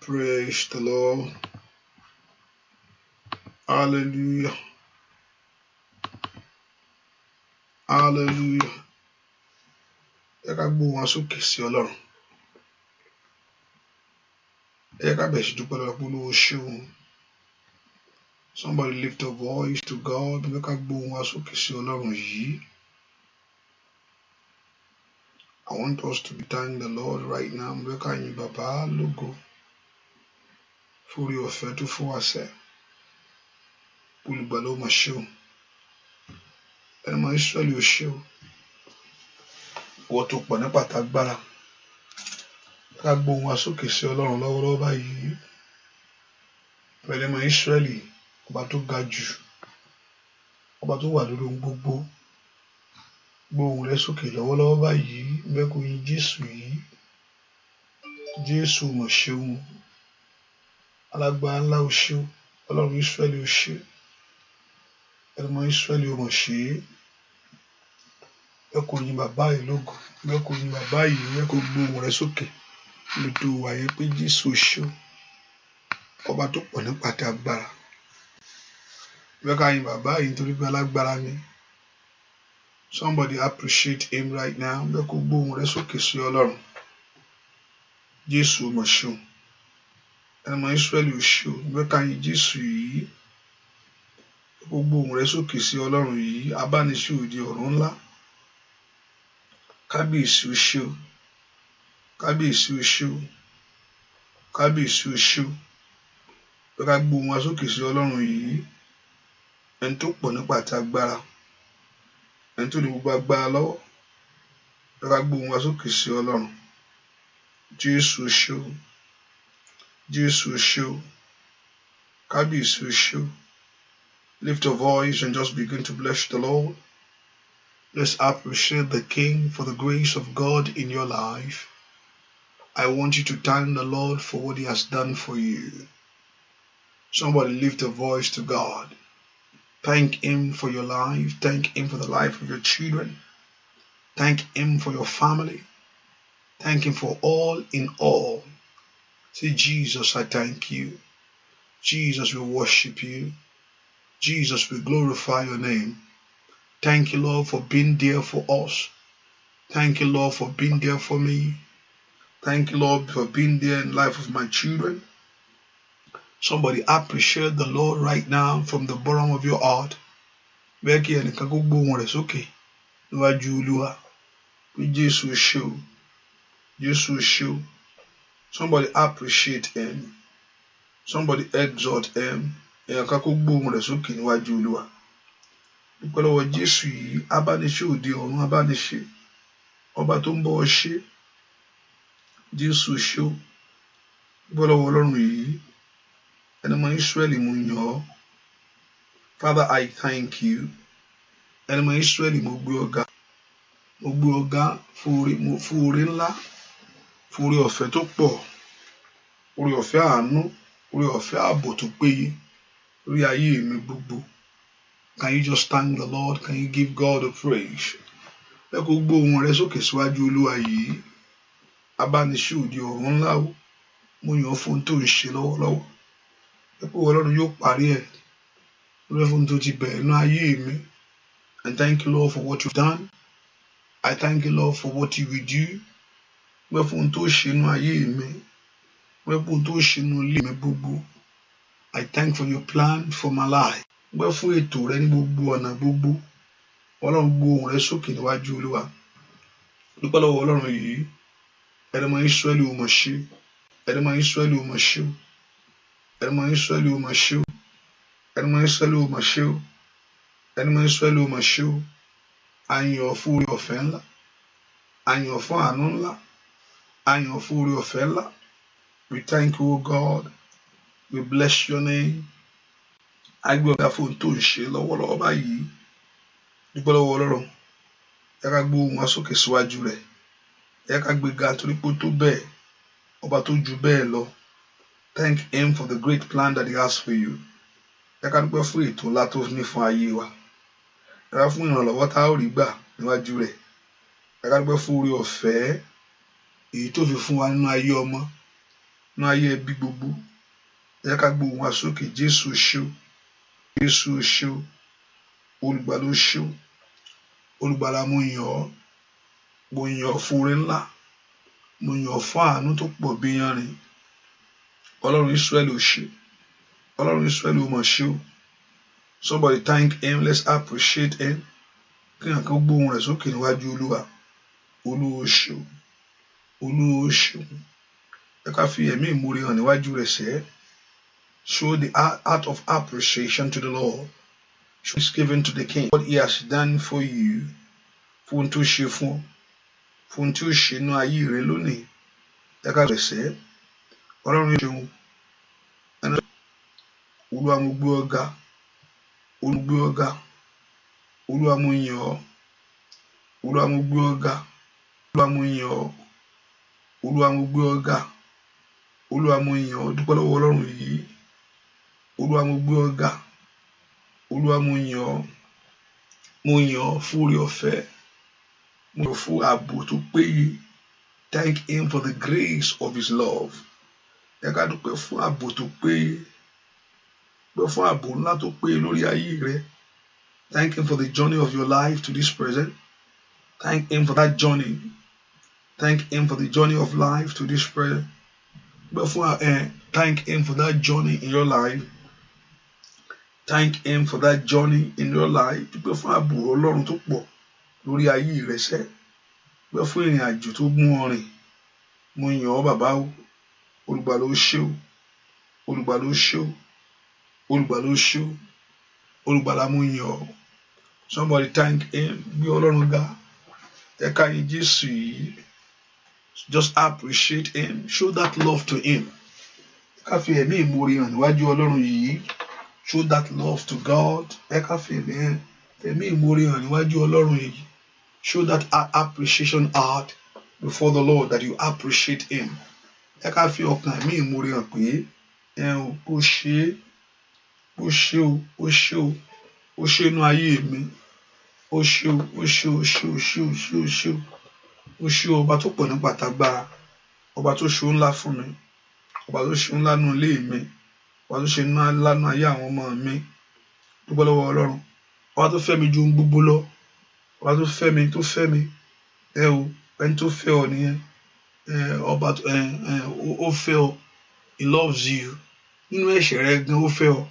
Praise the Lord. Hallelujah. Hallelujah. Ẹ ká gbóhùn wa sókè sí Ọlọ́run. Ẹ ká bẹ̀rẹ̀ sí dúpẹ́ lọ́wọ́ Olúwa ṣeun. Somebody lift a voice to God. Ẹ ká gbóhùn wa sókè sí Ọlọ́run yìí. I want us to be thanking the Lord right now. Ẹ ká yin Bàbá lógo. Fúri ọ̀fẹ́ tó fún wa sẹ́. Olùgbàlà ó máa ṣeun. Ẹni máa Ísírẹ́lì ó ṣeun. Ìwọ tó pọ̀ nípa tágbára. Ẹ ká gbóhùn wa sókè sí Ọlọ́run lọ́wọ́lọ́wọ́ báyìí. Ẹni máa Ísírẹ́lì, ọba tó ga jù, ọba tó wà lórí ohun gbogbo. Gbóhùn rẹ sókè lọ́wọ́lọ́wọ́ báyìí. Ẹ kó yin Jésù yìí. Jésù mà ṣeun. Alágbára ńlá ó ṣeun. Ọlọ́run Ísírẹ́lì ó ṣe. Ẹni máa Ísírẹ́lì ó mà ṣe. Ẹ kó yin bàbá yìí lógo. Ẹ kó yin bàbá yìí. Ẹ kó gbóhùn rẹ sókè. Lótú wáyé pé Jésù ṣeun. Ọba tó pọ̀ nípa tí agbára. Ẹ ká yin bàbá yìí nítorí pé alágbára ni. Somebody appreciate him right now. Ẹ kó gbóhùn rẹ sókè sí Ọlọ́run. Jésù mà ṣeun. Ẹni máa Ísírẹ́lì ó ṣeun. Ẹ ká yin Jésù yìí. Ẹ kó gbóhùn rẹ sókè sí Ọlọ́run yìí. Abániṣe òde ọ̀run ńlá. Kábíyèsí ó ṣeun. Kábíyèsí ó ṣeun. Kábíyèsí ó ṣeun. Ẹ ká gbóhùn wa sókè sí Ọlọ́run yìí. Ẹni tó pọ̀ nípa tí agbára. Ẹni tó ní gbogbo agbára lọ́wọ́. Ẹ ká gbóhùn wa sókè sí Ọlọ́run. Jésù ó ṣeun. Jésù ó ṣeun. Kábíyèsí ó ṣeun. Lift your voice and just begin to bless the Lord. Let's appreciate the King for the grace of God in your life. I want you to thank the Lord for what He has done for you. Somebody lift a voice to God. Thank Him for your life. Thank Him for the life of your children. Thank Him for your family. Thank Him for all in all. Say, Jesus, I thank you. Jesus, we worship you. Jesus, we glorify your name. Thank you, Lord, for being there for us. Thank you, Lord, for being there for me. Thank you, Lord, for being there in the life of my children. Somebody appreciate the Lord right now from the bottom of your heart. Bẹ́ẹ̀kì ẹnìkan kó gbóhùn rẹ̀ sókè níwájú Olúwa. Pé Jésù ṣeun. Jésù ṣeun. Somebody appreciate Him. Somebody exalt Him. Ẹnìkan kó gbóhùn rẹ̀ sókè níwájú Olúwa. Dúpẹ́ lọ́wọ́ Jésù yìí. Abániṣe òde ọ̀run abániṣe. Ọba tó ń bọ́ ọ ṣe. Jésù ṣeun. Dúpẹ́ lọ́wọ́ Ọlọ́run yìí. Ẹni máa Ísírẹ́lì mo yàn ọ́. Father, I thank you. Ẹni máa Ísírẹ́lì mo gbé ọ̀gá. Mo gbé ọ̀gá fún oore ńlá. Fún oore ọ̀fẹ́ tó pọ̀. Oore ọ̀fẹ́ àánú. Oore ọ̀fẹ́ ààbò tó péye. Lórí ayé mi gbogbo. Can you just thank the Lord? Can you give God a praise? Ẹ kó gbóhùn rẹ sókè síwájú Olúwa yìí. Abániṣe òde ọ̀run ńlá o. Mo yàn ọ́ fún tó ń ṣe lọ́wọ́lọ́wọ́. Ẹ pé Ọlọ́run yóò parí ẹ̀. Lórí fún tó ti bẹ̀rẹ̀ nínú ayé mi. And thank you, Lord, for what you've done. I thank you, Lord, for what you will do. Lórí fún tó ṣe nínú ayé mi. Lórí fún tó ṣe nínú ilé mi gbogbo. I thank for your plan for my life. Lórí fún ètò rẹ ní gbogbo ọ̀nà gbogbo. Ọlọ́run gbóhùn rẹ sókè níwájú Olúwa. Dúpẹ́ lọ́wọ́ Ọlọ́run yìí. Ẹni máa Ísírẹ́lì ó mà ṣe. Ẹni máa Ísírẹ́lì ó mà ṣe. Ẹni máa Ísírẹ́lì ó mà ṣe. Ẹni máa Ísírẹ́lì ó mà ṣe. Ẹni máa Ísírẹ́lì ó mà ṣe. A yìn ọ́ fún oore ọ̀fẹ́ ńlá. A yìn ọ́ fún àánú ńlá. A yìn ọ́ fún oore ọ̀fẹ́ ńlá. We thank you, O God. We bless your name. A gbé ọ̀gá fún tó ń ṣe lọ́wọ́lọ́wọ́ báyìí. Dúpẹ́ lọ́wọ́ Ọlọ́run. Ẹ ká gbóhùn wa sókè síwájú rẹ̀. Ẹ ká gbé ga torí pé ó tó bẹ́ẹ̀. Ọba tó ju bẹ́ẹ̀ lọ. Thank Him for the great plan that He has for you. Ẹ ká dúpẹ́ fún ètò ńlá tó ní fún ayé wa. Ẹ ká fún ìrànlọ́wọ́ tá a ó rí gbà níwájú rẹ̀. Ẹ ká dúpẹ́ fún oore ọ̀fẹ́ èyí tó fi fún wa nínú ayé ọmọ. nínú ayé ẹbí gbogbo. Ẹ jẹ́ ká gbóhùn wa sókè. Jésù ṣé o, Jésù ṣé o, olùgbàlà ṣé o, olùgbàlà mo yìn ọ́, mo yìn ọ́ fún oore ńlá, mo yìn ọ́ fún àánú tó pọ̀ bí yanrìn. Ọlọ́run Ísírẹ́lì ò ṣé, Ọlọ́run Ísírẹ́lì ò mọ̀ ṣé o. Somebody thank him, let's appreciate him. Kí n kan gbóhùn rẹ̀ sókè níwájú Olúwa. Olúwa ṣé o, Olúwa ṣé o. Ẹ ká fi ẹ̀mí ìmoore hàn níwájú rẹ̀ sẹ́. Show the heart of appreciation to the Lord. Show thanksgiving to the King. What he has done for you. Fún ohun tó ṣe fún ọ, fún ohun tí ó ṣe nínú ayé rẹ lónìí. Ẹ ká rẹ̀ sẹ́. Ọlọ́run ṣeun. Olúwa mo gbé ọ ga, Olúwa gbé ọ ga, Olúwa mo yìn ọ́, Olúwa mo gbé ọ ga, Olúwa mo yìn ọ́, Olúwa mo gbé ọ ga, Olúwa mo yìn ọ́. Dúpẹ́ lọ́wọ́ Ọlọ́run yìí. Olúwa mo gbé ọ ga, Olúwa mo yìn ọ́, mo yìn ọ́ fún oore ọ̀fẹ́, mo yìn ọ́ fún ààbò tó péye. Thank him for the grace of his love. Ẹ ká dúpẹ́ fún ààbò tó péye, dúpẹ́ fún ààbò ńlá tó péye lórí ayé rẹ. Thank him for the journey of your life to this present. Thank him for that journey. Thank him for the journey of life to this present. Thank him for that journey in your life. Thank him for that journey in your life. Dúpẹ́ fún ààbò Ọlọ́run tó pọ̀ lórí ayé rẹ sẹ́. Dúpẹ́ fún ìrìn àjò tó mú ọ rìn. Mo yìn ọ́ bàbá o, olùgbàlà ó ṣé o, olùgbàlà ó ṣé o, olùgbàlà ó ṣé o, olùgbàlà mo yìn ọ́. Somebody thank him. Gbé Ọlọ́run ga. Ẹ ká yìn Jésù yìí. Just appreciate him. Show that love to him. Ká fi ẹ̀mí ìmoore hàn níwájú Ọlọ́run yìí. Show that love to God. Ẹ ká fi ẹ̀mí ìmoore hàn níwájú Ọlọ́run yìí. Show that appreciation heart before the Lord, that you appreciate him. Ẹ ká fi ọkàn ẹ̀mí ìmoore hàn pé ó ṣé, ó ṣé o, ó ṣé o, ó ṣé inú ayé mi. Ó ṣé o, ó ṣé o, ó ṣé o, ó ṣé o, ó ṣé o, ó ṣé o. Ó ṣé o, ọba tó pọ̀ nípa tágbára, ọba tó ṣe ńlá fún mi, ọba tó ṣe ńlá nínú ilé mi, ọba tó ṣe ńlá nínú ayé àwọn ọmọ mi. Dúpẹ́ lọ́wọ́ Ọlọ́run. Ọba tó fẹ́ mi ju ohun gbogbo lọ, ọba tó fẹ́ mi, tó fẹ́ mi. Ẹni tó fẹ́ ọ nìyẹn. Ọba ó fẹ́ ọ. He loves you. Nínú ẹ̀ṣẹ̀ rẹ gan ó fẹ́ ọ.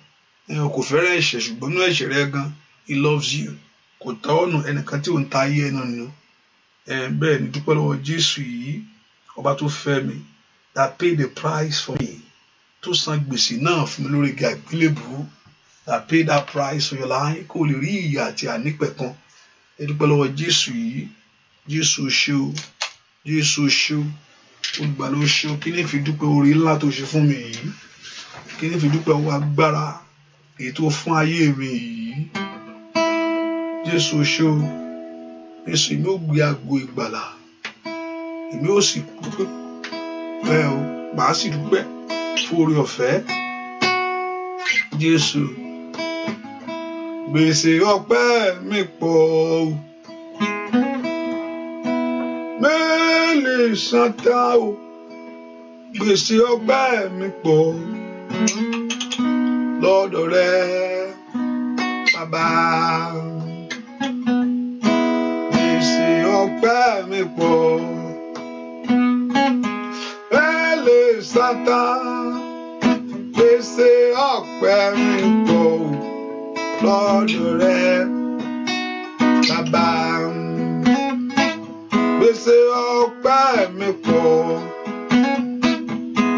Kò fẹ́ràn ẹ̀ṣẹ̀, ṣùgbọ́n nínú ẹ̀ṣẹ̀ rẹ gan he loves you. Kò tọ́ ọ̀nà ẹnìkan tí ò ń ta ayé ẹnu nù. Bẹ́ẹ̀ ni dúpẹ́ lọ́wọ́ Jésù yìí, ọba tó fẹ́ mi, that paid the price for me, tó san gbèsè náà fún mi lórí igi àgbélébùú, that paid that price for your life, kó lè rí ìyè àti ànípẹ̀kun. Ẹ dúpẹ́ lọ́wọ́ Jésù yìí. Jésù ṣé o, Jésù ṣé o, olùgbàlà ó ṣé o. Kí ni fi dúpẹ́ oore ńlá tó ṣe fún mi yìí? Kí ni fi dúpẹ́ owó agbára èyí tó fún ayé mi yìí? Jésù ṣé o. Jésù èmi ó gbé ago ìgbàlà, èmi ó sì dúpẹ́ màá sì dúpẹ́ fún oore ọ̀fẹ́. Jésù, gbèsè ọpẹ́ mi pọ̀ o, mélòó san tán o, gbèsè ọpẹ́ mi pọ̀ lọ́dọ̀ rẹ bàbá. Gbèsè ọpẹ́ mi pọ̀, mélòó san tán, gbèsè ọpẹ́ mi pọ̀ lọ́dọ̀ rẹ bàbá. Gbèsè ọpẹ́ mi pọ̀,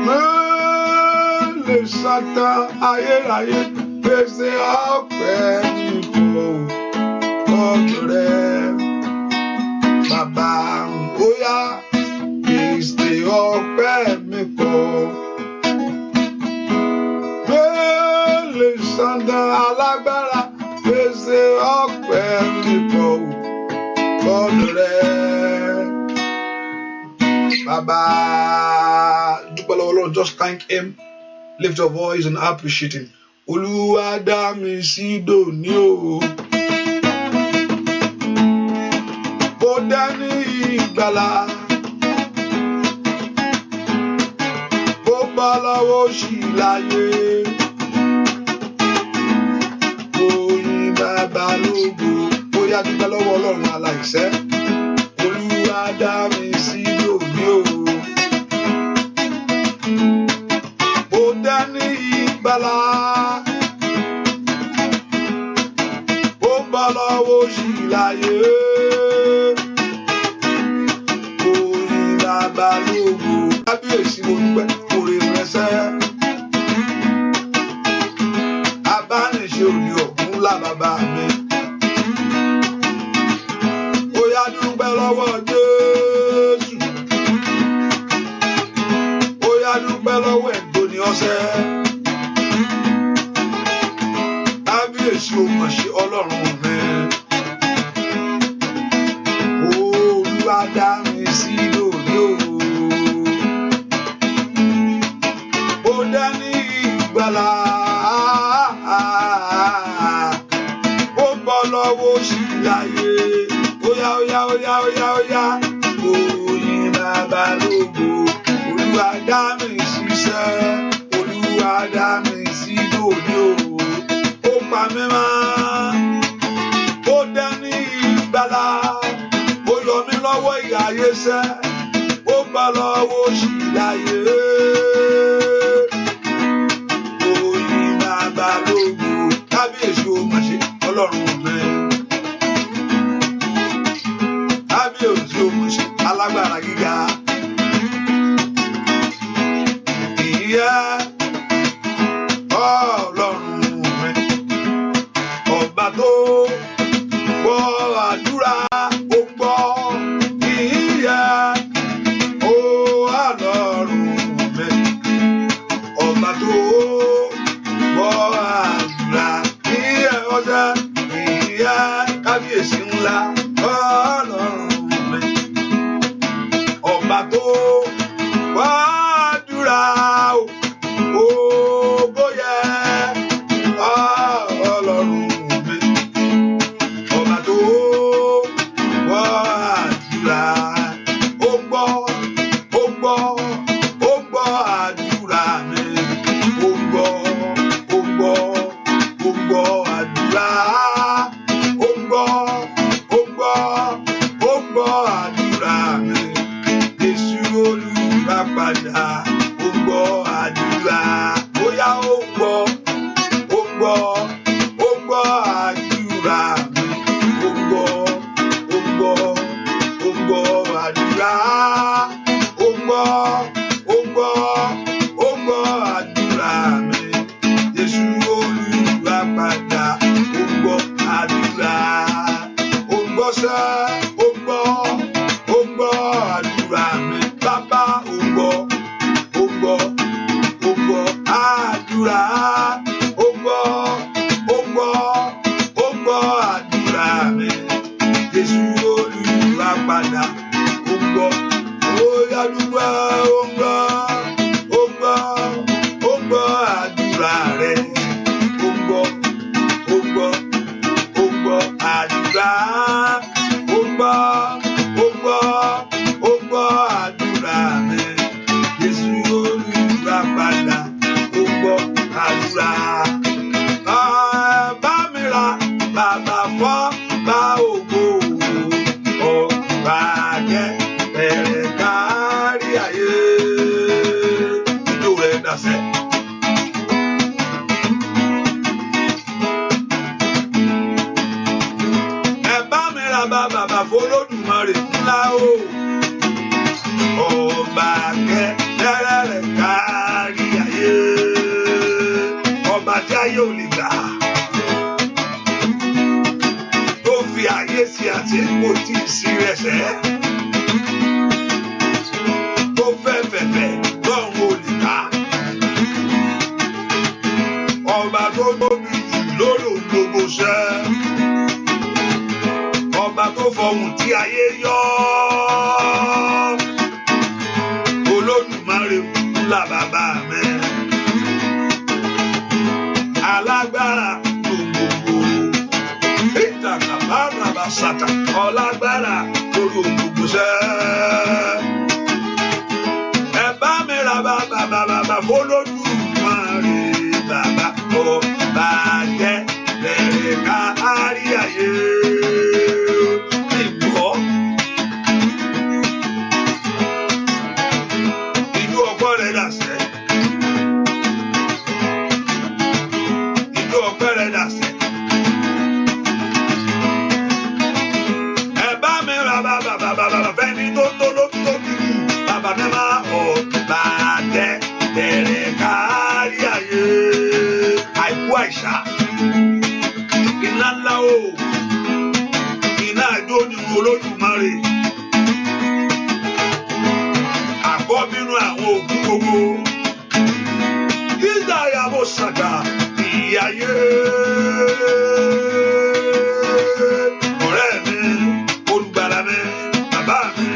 mélòó san tán, ayérayé. Gbèsè ọpẹ́ mi pọ̀ lọ́dọ̀ rẹ bàbá. Ó yá, gbèsè ọpẹ́ mi pọ̀, mélòó san tán, alágbára. Gbèsè ọpẹ́ mi pọ̀ lọ́dọ̀ rẹ bàbá. Dúpẹ́ lọ́wọ́ Ọlọ́run. Just thank him. Lift your voice and appreciate him. Olúwa dá mi sí dòní o, ó dá ní ìgbàlà, ó bọ́ lọ́wọ́ òṣì láyé. Oyin bàbá lógo. Ó yá dúpẹ́ lọ́wọ́ Ọlọ́run aláìṣẹ̀. Olúwa dá mi sí lónìí o. Ó dá ní ìgbàlà. Ó bọ́ lọ́wọ́ òṣì láyé. Oyin bàbá lógo. Kábíyèsí mo dúpẹ́ oore rẹ sẹ́. Abániṣe òní ọ̀gbun ńlá bàbá mi. Ó yá dúpẹ́ lọ́wọ́ Jésù. Ó yá dúpẹ́ lọ́wọ́ ẹ̀gbọ́n ní ọ̀sẹ̀. Kábíyèsí o mọ̀ ṣe Ọlọ́run mi. Olúwa dá mi sí lónìí o. Ó dá ní ìgbàlà. Ó bọ́ lọ́wọ́ òṣì láyé. Óyá óyá óyá óyá óyá. Oyin bàbá lógo. Olúwa dá mi ṣiṣẹ́. Olúwa dá mi sí lónìí o. Ó pa mí mọ́. Ó dá ní ìgbàlà. Ó yọ mí lọ́wọ́ ìyà ayé sẹ́. Ó bọ́ lọ́wọ́ òṣì láyé. Oyin bàbá lógo. Kábíyèsí o mọ̀ ṣe Ọlọ́run mi. Kábíyèsí o mọ̀ ṣe alágbára gíga. Ìyá Ọlọ́run mi. Ọba tó gbọ́ àdúrà ó gbọ́. Ìyá Ọlọ́run mi. Ọba tó gbọ́ àdúrà. Ìyá ọjà. Ìyá kábíyèsí ńlá Ọlọ́run mi. Ọba tó gbọ́ àdúrà ó bóyá Ọlọ́run mi. Ọba tó gbọ́ àdúrà ó gbọ́ ó gbọ́ ó gbọ́ àdúrà mi. Ó gbọ́ ó gbọ́ ó gbọ́ àdúrà. Ó gbọ́ ó gbọ́ ó gbọ́ àdúrà mi. Jésù olùràpadà ó gbọ́ àdúrà. Bóyá ó gbọ́ ó gbọ́ ó gbọ́ àdúrà mi. Ó gbọ́ ó gbọ́ ó gbọ́ àdúrà. Ó gbọ́ ó gbọ́ ó gbọ́ àdúrà mi. Jésù olùràpadà ó gbọ́ àdúrà. Ó gbọ́ sẹ́ ó gbọ́ àdúrà mi. Bàbá ó gbọ́ àdúrà. Ó gbọ́ àdúrà mi. Jésù olùràpadà ó gbọ́. Ó yá dúpẹ́ ó gbọ́ àdúrà rẹ. Ó gbọ́ àdúrà. Ó gbọ́ àdúrà mi. Jésù olùràpadà ó gbọ́ àdúrà. Bá mi ra bàbá fọ́ bá ògo. Ọba jẹ́ bẹ̀rẹ̀ kárí ayé. Ìjó rẹ̀ dàsẹ́. Bàbá f'Olódùmarè ńlá o. Ọba kẹ́kẹ́rẹ́ rẹ̀ kárí ayé. Ọba tí ayé ò lè gbà. Tó fi ayé sí àti kò tí ì sí rẹsẹ̀. Tó fẹ́ fẹ̀fẹ̀ lọ́run ò lè ká. Ọba tó tóbi jù lórí gbogbo ṣẹ́. Ọba tó fọhùn tí ayé yọ. Olódùmarè ńlá bàbá mi. Alágbára gbogbogbò. Ìtàkàbáràbà sàtà. Ọlágbára lórí gbogbo ṣẹ́. Ẹ bá mi ra bàbá Olódùmarè bàbá ọba jẹ́ bẹ̀rẹ̀ kárí ayé. Ìgbọ́ ìlú ọgbọ́n rẹ̀ dàsẹ́. Ìlú ọgbọ́n rẹ̀ dàsẹ́. Ẹ bá mi ra bàbá fẹ́ni tó lóbi bàbá mi máa ọba jẹ́ bẹ̀rẹ̀ kárí ayé. Àìkú àìsà iná ńlá o iná àjò ní Olódùmarè àkọ́bínú àwọn òkú gbogbo ìdáyàwó sàgà ìyáyé. Ọ̀rẹ́ mi olùgbàlà mi bàbá mi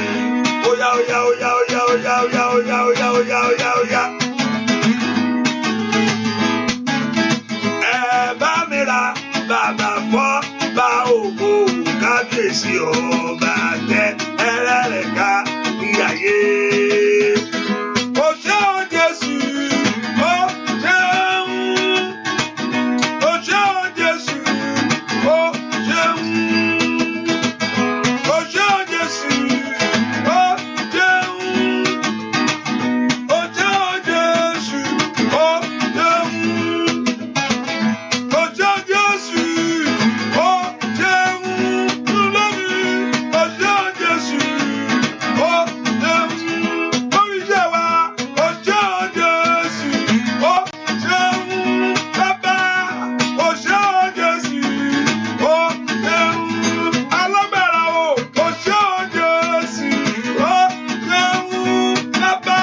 óyá. Ẹ bá mi ra bàbá fọ́ bá òkú kábíyèsí ọba tẹ ẹlẹ́rẹ̀ ká ìyáyé. Ó ṣeun Jésù, ó ṣeun. Ó ṣeun Jésù, ó ṣeun. Ó ṣeun Jésù, ó ṣeun. Ó ṣeun Jésù, ó ṣeun. Ó ṣeun Jésù, ó ṣeun. Lórí ó ṣeun Jésù, ó ṣeun. Lórí iṣẹ́ wa, ó ṣeun Jésù, ó ṣeun. Bàbá, ó ṣeun Jésù, ó ṣeun. Alágbára o, ó ṣeun Jésù, ó ṣeun. Bàbá,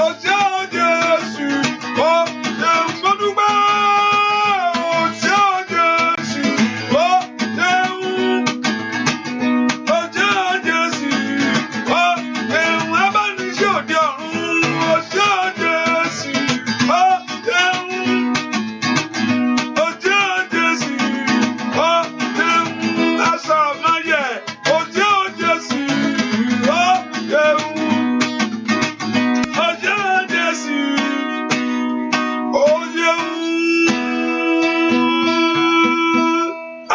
ó ṣeun Jésù, ó ṣeun. Mo dúpẹ́, ó ṣeun Jésù, ó ṣeun. Ó ṣeun Jésù, ó ṣeun. Abániṣe òde ọ̀run, ó ṣeun Jésù, ó ṣeun. Ó ṣeun Jésù, ó ṣeun. Asọ̀rọ̀ máa yẹ, ó ṣeun Jésù, ó ṣeun. Ó ṣeun Jésù, ó ṣeun.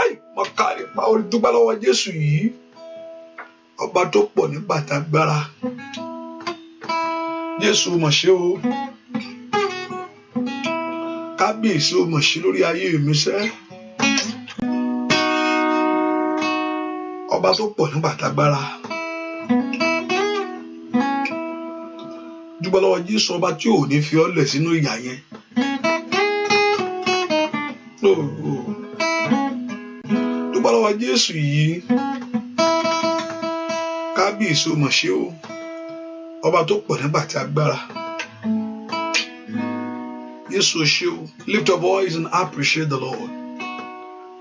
Ai, mo kárí pa ó dúpẹ́ lọ́wọ́ Jésù yìí, ọba tó pọ̀ ní bàtàgbára. Jésù mọ̀ ṣe o, kábíyèsí o mọ̀ ṣe lórí ayé mi sẹ́. Ọba tó pọ̀ ní bàtàgbára. Dúpẹ́ lọ́wọ́ Jésù, ọba tí ò ní fi ọ́ lẹ̀ sínú ìyà yẹn. Dúpẹ́ lọ́wọ́ Jésù yìí, kábíyèsí o mọ̀ ṣe o, ọba tó pọ̀ ní bàtàgbára. Jésù ṣe o. Lift your voice and appreciate the Lord.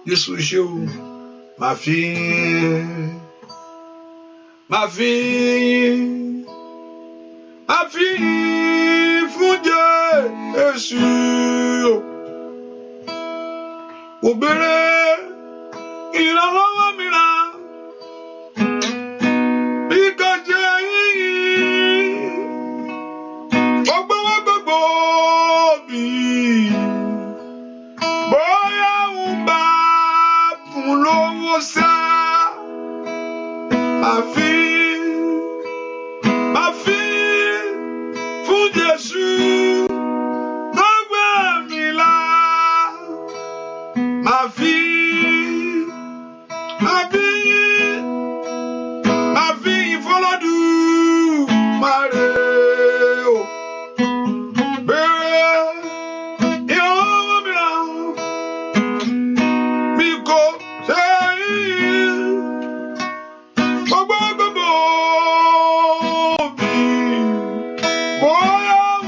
Jésù ṣe o. Máa fi fún Jésù. Ó béèrè ìrànlọ́wọ́ mìíràn bí kò ṣe yín. Gbogbo bí bóyá ń bá fún lówó sá. Máa fi fún Jésù. Gbogbo mi là máa fi Olódùmarè o. Béèrè ìrànlọ́wọ́ mìíràn bí kò ṣe yín. Gbogbo bí bóyá ń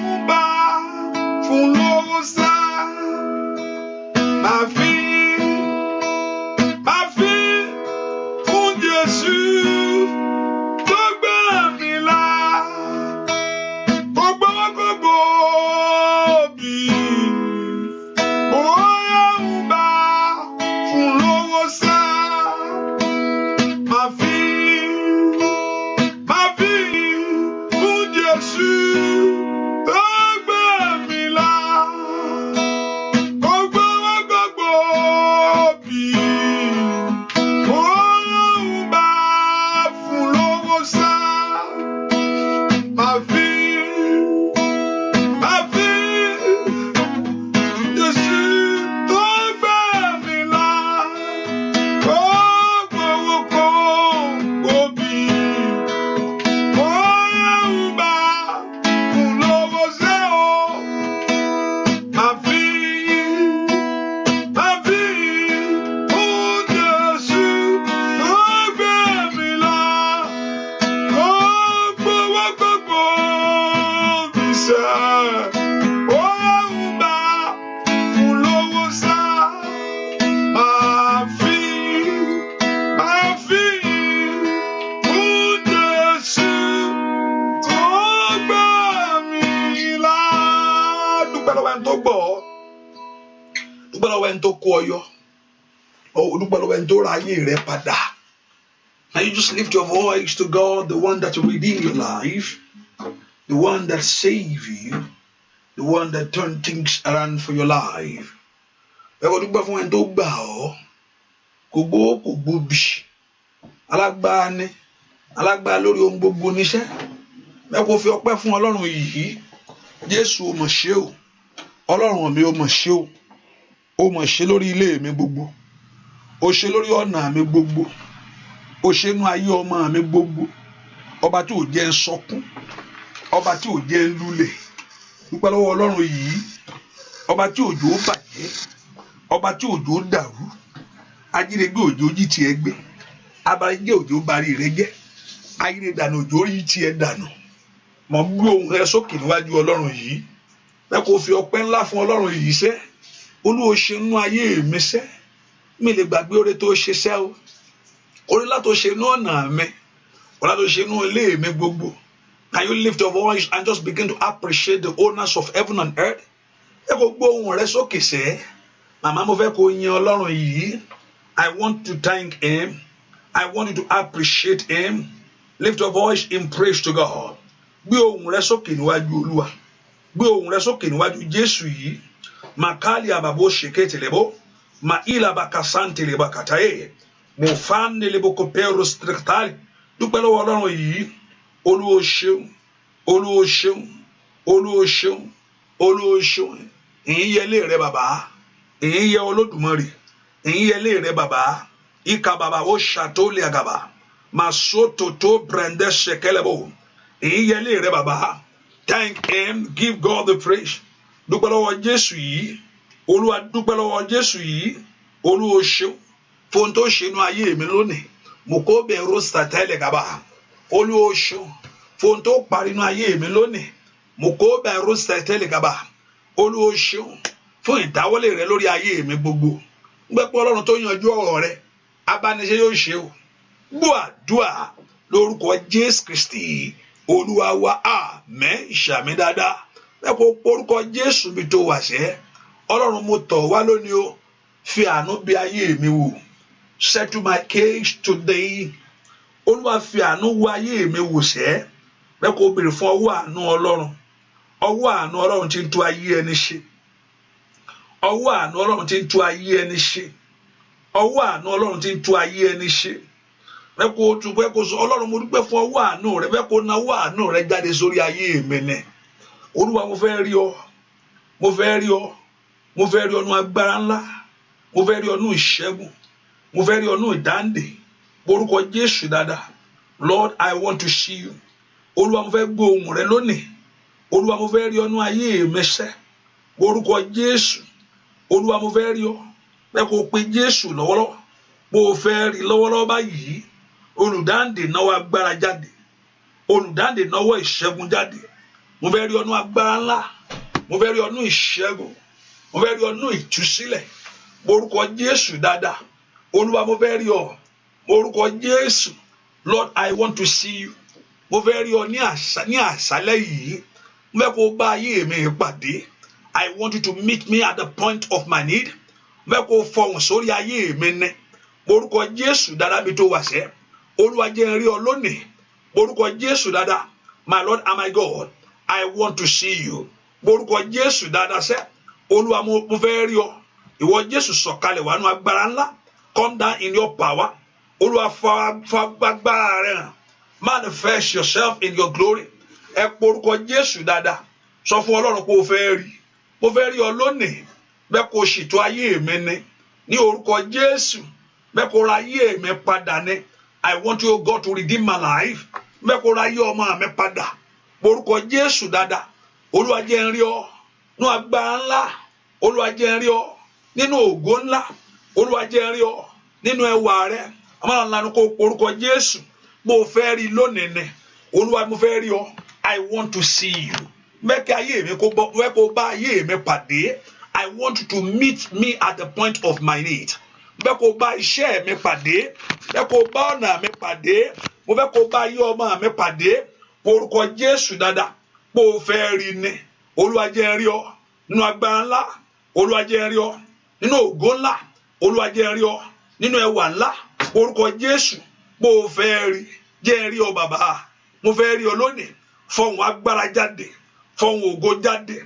ẹni tó gbọ́ ọ. Dúpẹ́ lọ́wọ́ ẹni tó kó ọ yọ. Dúpẹ́ lọ́wọ́ ẹni tó ra ayé rẹ padà. Now you just lift your voice to God, the one that will redeem your life, the one that save you, the one that turn things around for your life. Ẹ̀kọ́ dúpẹ́ fún ẹni tó gbà ọ́. Kò gbó kò gbóbi. Alágbára ni. Alágbára lórí ohun gbogbo níṣẹ́. Ẹ̀kọ́ fi ọpẹ́ fún Ọlọ́run yìí. Jésù ó mọ̀ ṣe o. Ọlọ́run mi ó mọ̀ ṣe o. Ó mọ̀ ṣe lórí ilé mi gbogbo. Ó ṣe lórí ọ̀nà mi gbogbo. Ó ṣe nú ayé ọmọ mi gbogbo. Ọba tí ò jẹ́ ń sọkún. Ọba tí ò jẹ́ ń lulẹ̀. Dúpẹ́ lọ́wọ́ Ọlọ́run yìí. Ọba tí òjò bàjẹ́. Ọba tí òjò dàrú. Ajírégbé òjò jí tiẹ̀ gbé. Abarajẹ́ òjò bari rẹ jẹ́. Ayére dànù òjò yí tiẹ̀ dànù. Mo gbé ohùn rẹ sókè níwájú Ọlọ́run yìí. Bẹ́ẹ̀ kò fi ọpẹ́ ńlá fún Ọlọ́run yìí sẹ́. Olúwa ṣe nú ayé mi sẹ́. Mi lè gbàgbé oore tó ṣe sẹ́ o. Oore ńlá tó ṣe nú ọ̀nà mi. Oore ńlá tó ṣe nú ilé mi gbogbo. Can you lift your voice and just begin to appreciate the owners of heaven and earth? Ẹ kò gbé ohùn rẹ sókè sẹ́. Màmá mo fẹ́ kó yin Ọlọ́run yìí. I want to thank him. I want you to appreciate him. Lift your voice in praise to God. Gbé ohùn rẹ sókè níwájú Olúwa. Gbé ohùn rẹ sókè níwájú Jésù yìí. Makali ababo shekete lebo. Maila bakasante leba kataye. Mofane lebo kopero strictali. Dúpẹ́ lọ́wọ́ Ọlọ́run yìí. Olúwa ṣeun. Olúwa ṣeun. Olúwa ṣeun. Olúwa ṣeun. Ìyìn yẹ ilé rẹ bàbá. Ìyìn yẹ Olódùmarè. Ìyìn yẹ ilé rẹ bàbá. Ika baba o shato le agaba. Masoto to brande shekelebo. Ìyìn yẹ ilé rẹ bàbá. Thank him. Give God the praise. Dúpẹ́ lọ́wọ́ Jésù yìí. Olúwa dúpẹ́ lọ́wọ́ Jésù yìí. Olúwa ṣeun. Fún tó ṣe inú ayé mi lónìí. Mo kó bẹ̀rù sàtẹ́lẹ̀ gaba. Olúwa ṣeun. Fún tó parí inú ayé mi lónìí. Mo kó bẹ̀rù sàtẹ́lẹ̀ gaba. Olúwa ṣeun. Fún ìdáwọ́lé rẹ lórí ayé mi gbogbo. Gbẹ́pọ̀ Ọlọ́run tó yanjú ọ̀rọ̀ rẹ. Abániṣe yóò ṣe o. Gbọ́ àdúrà lórúkọ Jésù Kristi. Olúwa wa àmín. Ìṣàmì dáadáa. Gbẹ́pọ̀ orúkọ Jésù bí tó wà ṣẹ́. Ọlọ́run mo tọ̀ wá lónìí o. Fi àánú bí ayé mi wò. Settle my case today. Olúwa fi àánú wo ayé mi wò ṣẹ́. Gbẹ́pọ̀ béèrè fún ọwọ́ àánú Ọlọ́run. Ọwọ́ àánú Ọlọ́run tí ń tú ayé ẹni ṣe. Ọwọ́ àánú Ọlọ́run tí ń tú ayé ẹni ṣe. Ọwọ́ àánú Ọlọ́run tí ń tú ayé ẹni ṣe. Bẹ́ẹ̀kọ́ tún bẹ́ẹ̀kọ́ sọ Ọlọ́run mo dúpẹ́ fún ọwọ́ àánú rẹ. Bẹ́ẹ̀kọ́ náwó àánú rẹ jáde sórí ayé mi nẹ. Olúwa mo fẹ́ rí ọ. Mo fẹ́ rí ọ. Mo fẹ́ rí ọ nú agbára ńlá. Mo fẹ́ rí ọ nú ìṣẹ́gun. Mo fẹ́ rí ọ nú ìdáǹdè. Orúkọ Jésù dáadáa. Lord, I want to see you. Olúwa mo fẹ́ gbọ́ ohùn rẹ lónìí. Olúwa mo fẹ́ rí ọ nú ayé mi sẹ́. Orúkọ Jésù. Olúwa mo fẹ́ rí ọ. Bẹ́ẹ̀ kó pe Jésù lọ́wọ́lọ́wọ́. Bó o fẹ́ rí lọ́wọ́lọ́wọ́ báyìí. Olùdáǹdè náwó agbára jáde. Olùdáǹdè náwó ìṣẹ́gun jáde. Mo fẹ́ rí ọ nú agbára ńlá. Mo fẹ́ rí ọ nú ìṣẹ́gun. Mo fẹ́ rí ọ nú ìtúsílẹ̀. Orúkọ Jésù dáadáa. Olúwa mo fẹ́ rí ọ. Orúkọ Jésù. Lord, I want to see you. Mo fẹ́ rí ọ ní àṣálẹ́ yìí. Mo fẹ́ kó bá ayé mi pàdé. I want you to meet me at the point of my need. Mo fẹ́ kó fọhùn sórí ayé mi ní. Orúkọ Jésù dáadáa bí tó wà sẹ́. Olúwa jẹ́ n rí ọ lónìí. Orúkọ Jésù dáadáa. My Lord and my God, I want to see you. Orúkọ Jésù dáadáa sẹ́. Olúwa mo fẹ́ rí ọ. Ìwọ Jésù sọ̀kalẹ̀ wá nú agbára ńlá. Come down in your power. Olúwa fa agbára rẹ hàn. Manifest yourself in your glory. Ẹ pọ orúkọ Jésù dáadáa. Sọ fún Ọlọ́run pé o fẹ́ rí. Mo fẹ́ rí ọ lónìí. Bẹ́ẹ̀ kó ṣètò ayé mi ní. Ní orúkọ Jésù. Bẹ́ẹ̀ kó ra ayé mi padà ní. I want you, God, to redeem my life. Bẹ́ẹ̀ kó ra ayé ọmọ mi padà. Orúkọ Jésù dáadáa. Olúwa jẹ́ n rí ọ. Nú agbára ńlá. Olúwa jẹ́ n rí ọ. Nínú ògo ńlá. Olúwa jẹ́ n rí ọ. Nínú ẹwà rẹ. Àmọ́ ńlá ni kó orúkọ Jésù. Mo fẹ́ rí lónìí ní. Olúwa mo fẹ́ rí ọ. I want to see you. Mẹ́kẹ́ ayé mi kó bá ayé mi pàdé. I want you to meet me at the point of my need. Bẹ́ẹ̀ kó bá iṣẹ́ mi pàdé. Bẹ́ẹ̀ kó bá ọ̀nà mi pàdé. Mo fẹ́ kó bá ayé ọmọ mi pàdé. Orúkọ Jésù dáadáa. Mo fẹ́ rí ni. Olúwa jẹ́ n rí ọ. nínú agbára ńlá Olúwa jẹ́ n rí ọ, nínú ògo ńlá Olúwa jẹ́ n rí ọ, nínú ẹwà ńlá orúkọ Jésù bó o fẹ́ rí jẹ́ n rí ọ bàbá, mo fẹ́ rí ọ lónìí. Fọhùn agbára jáde, fọhùn ògo jáde,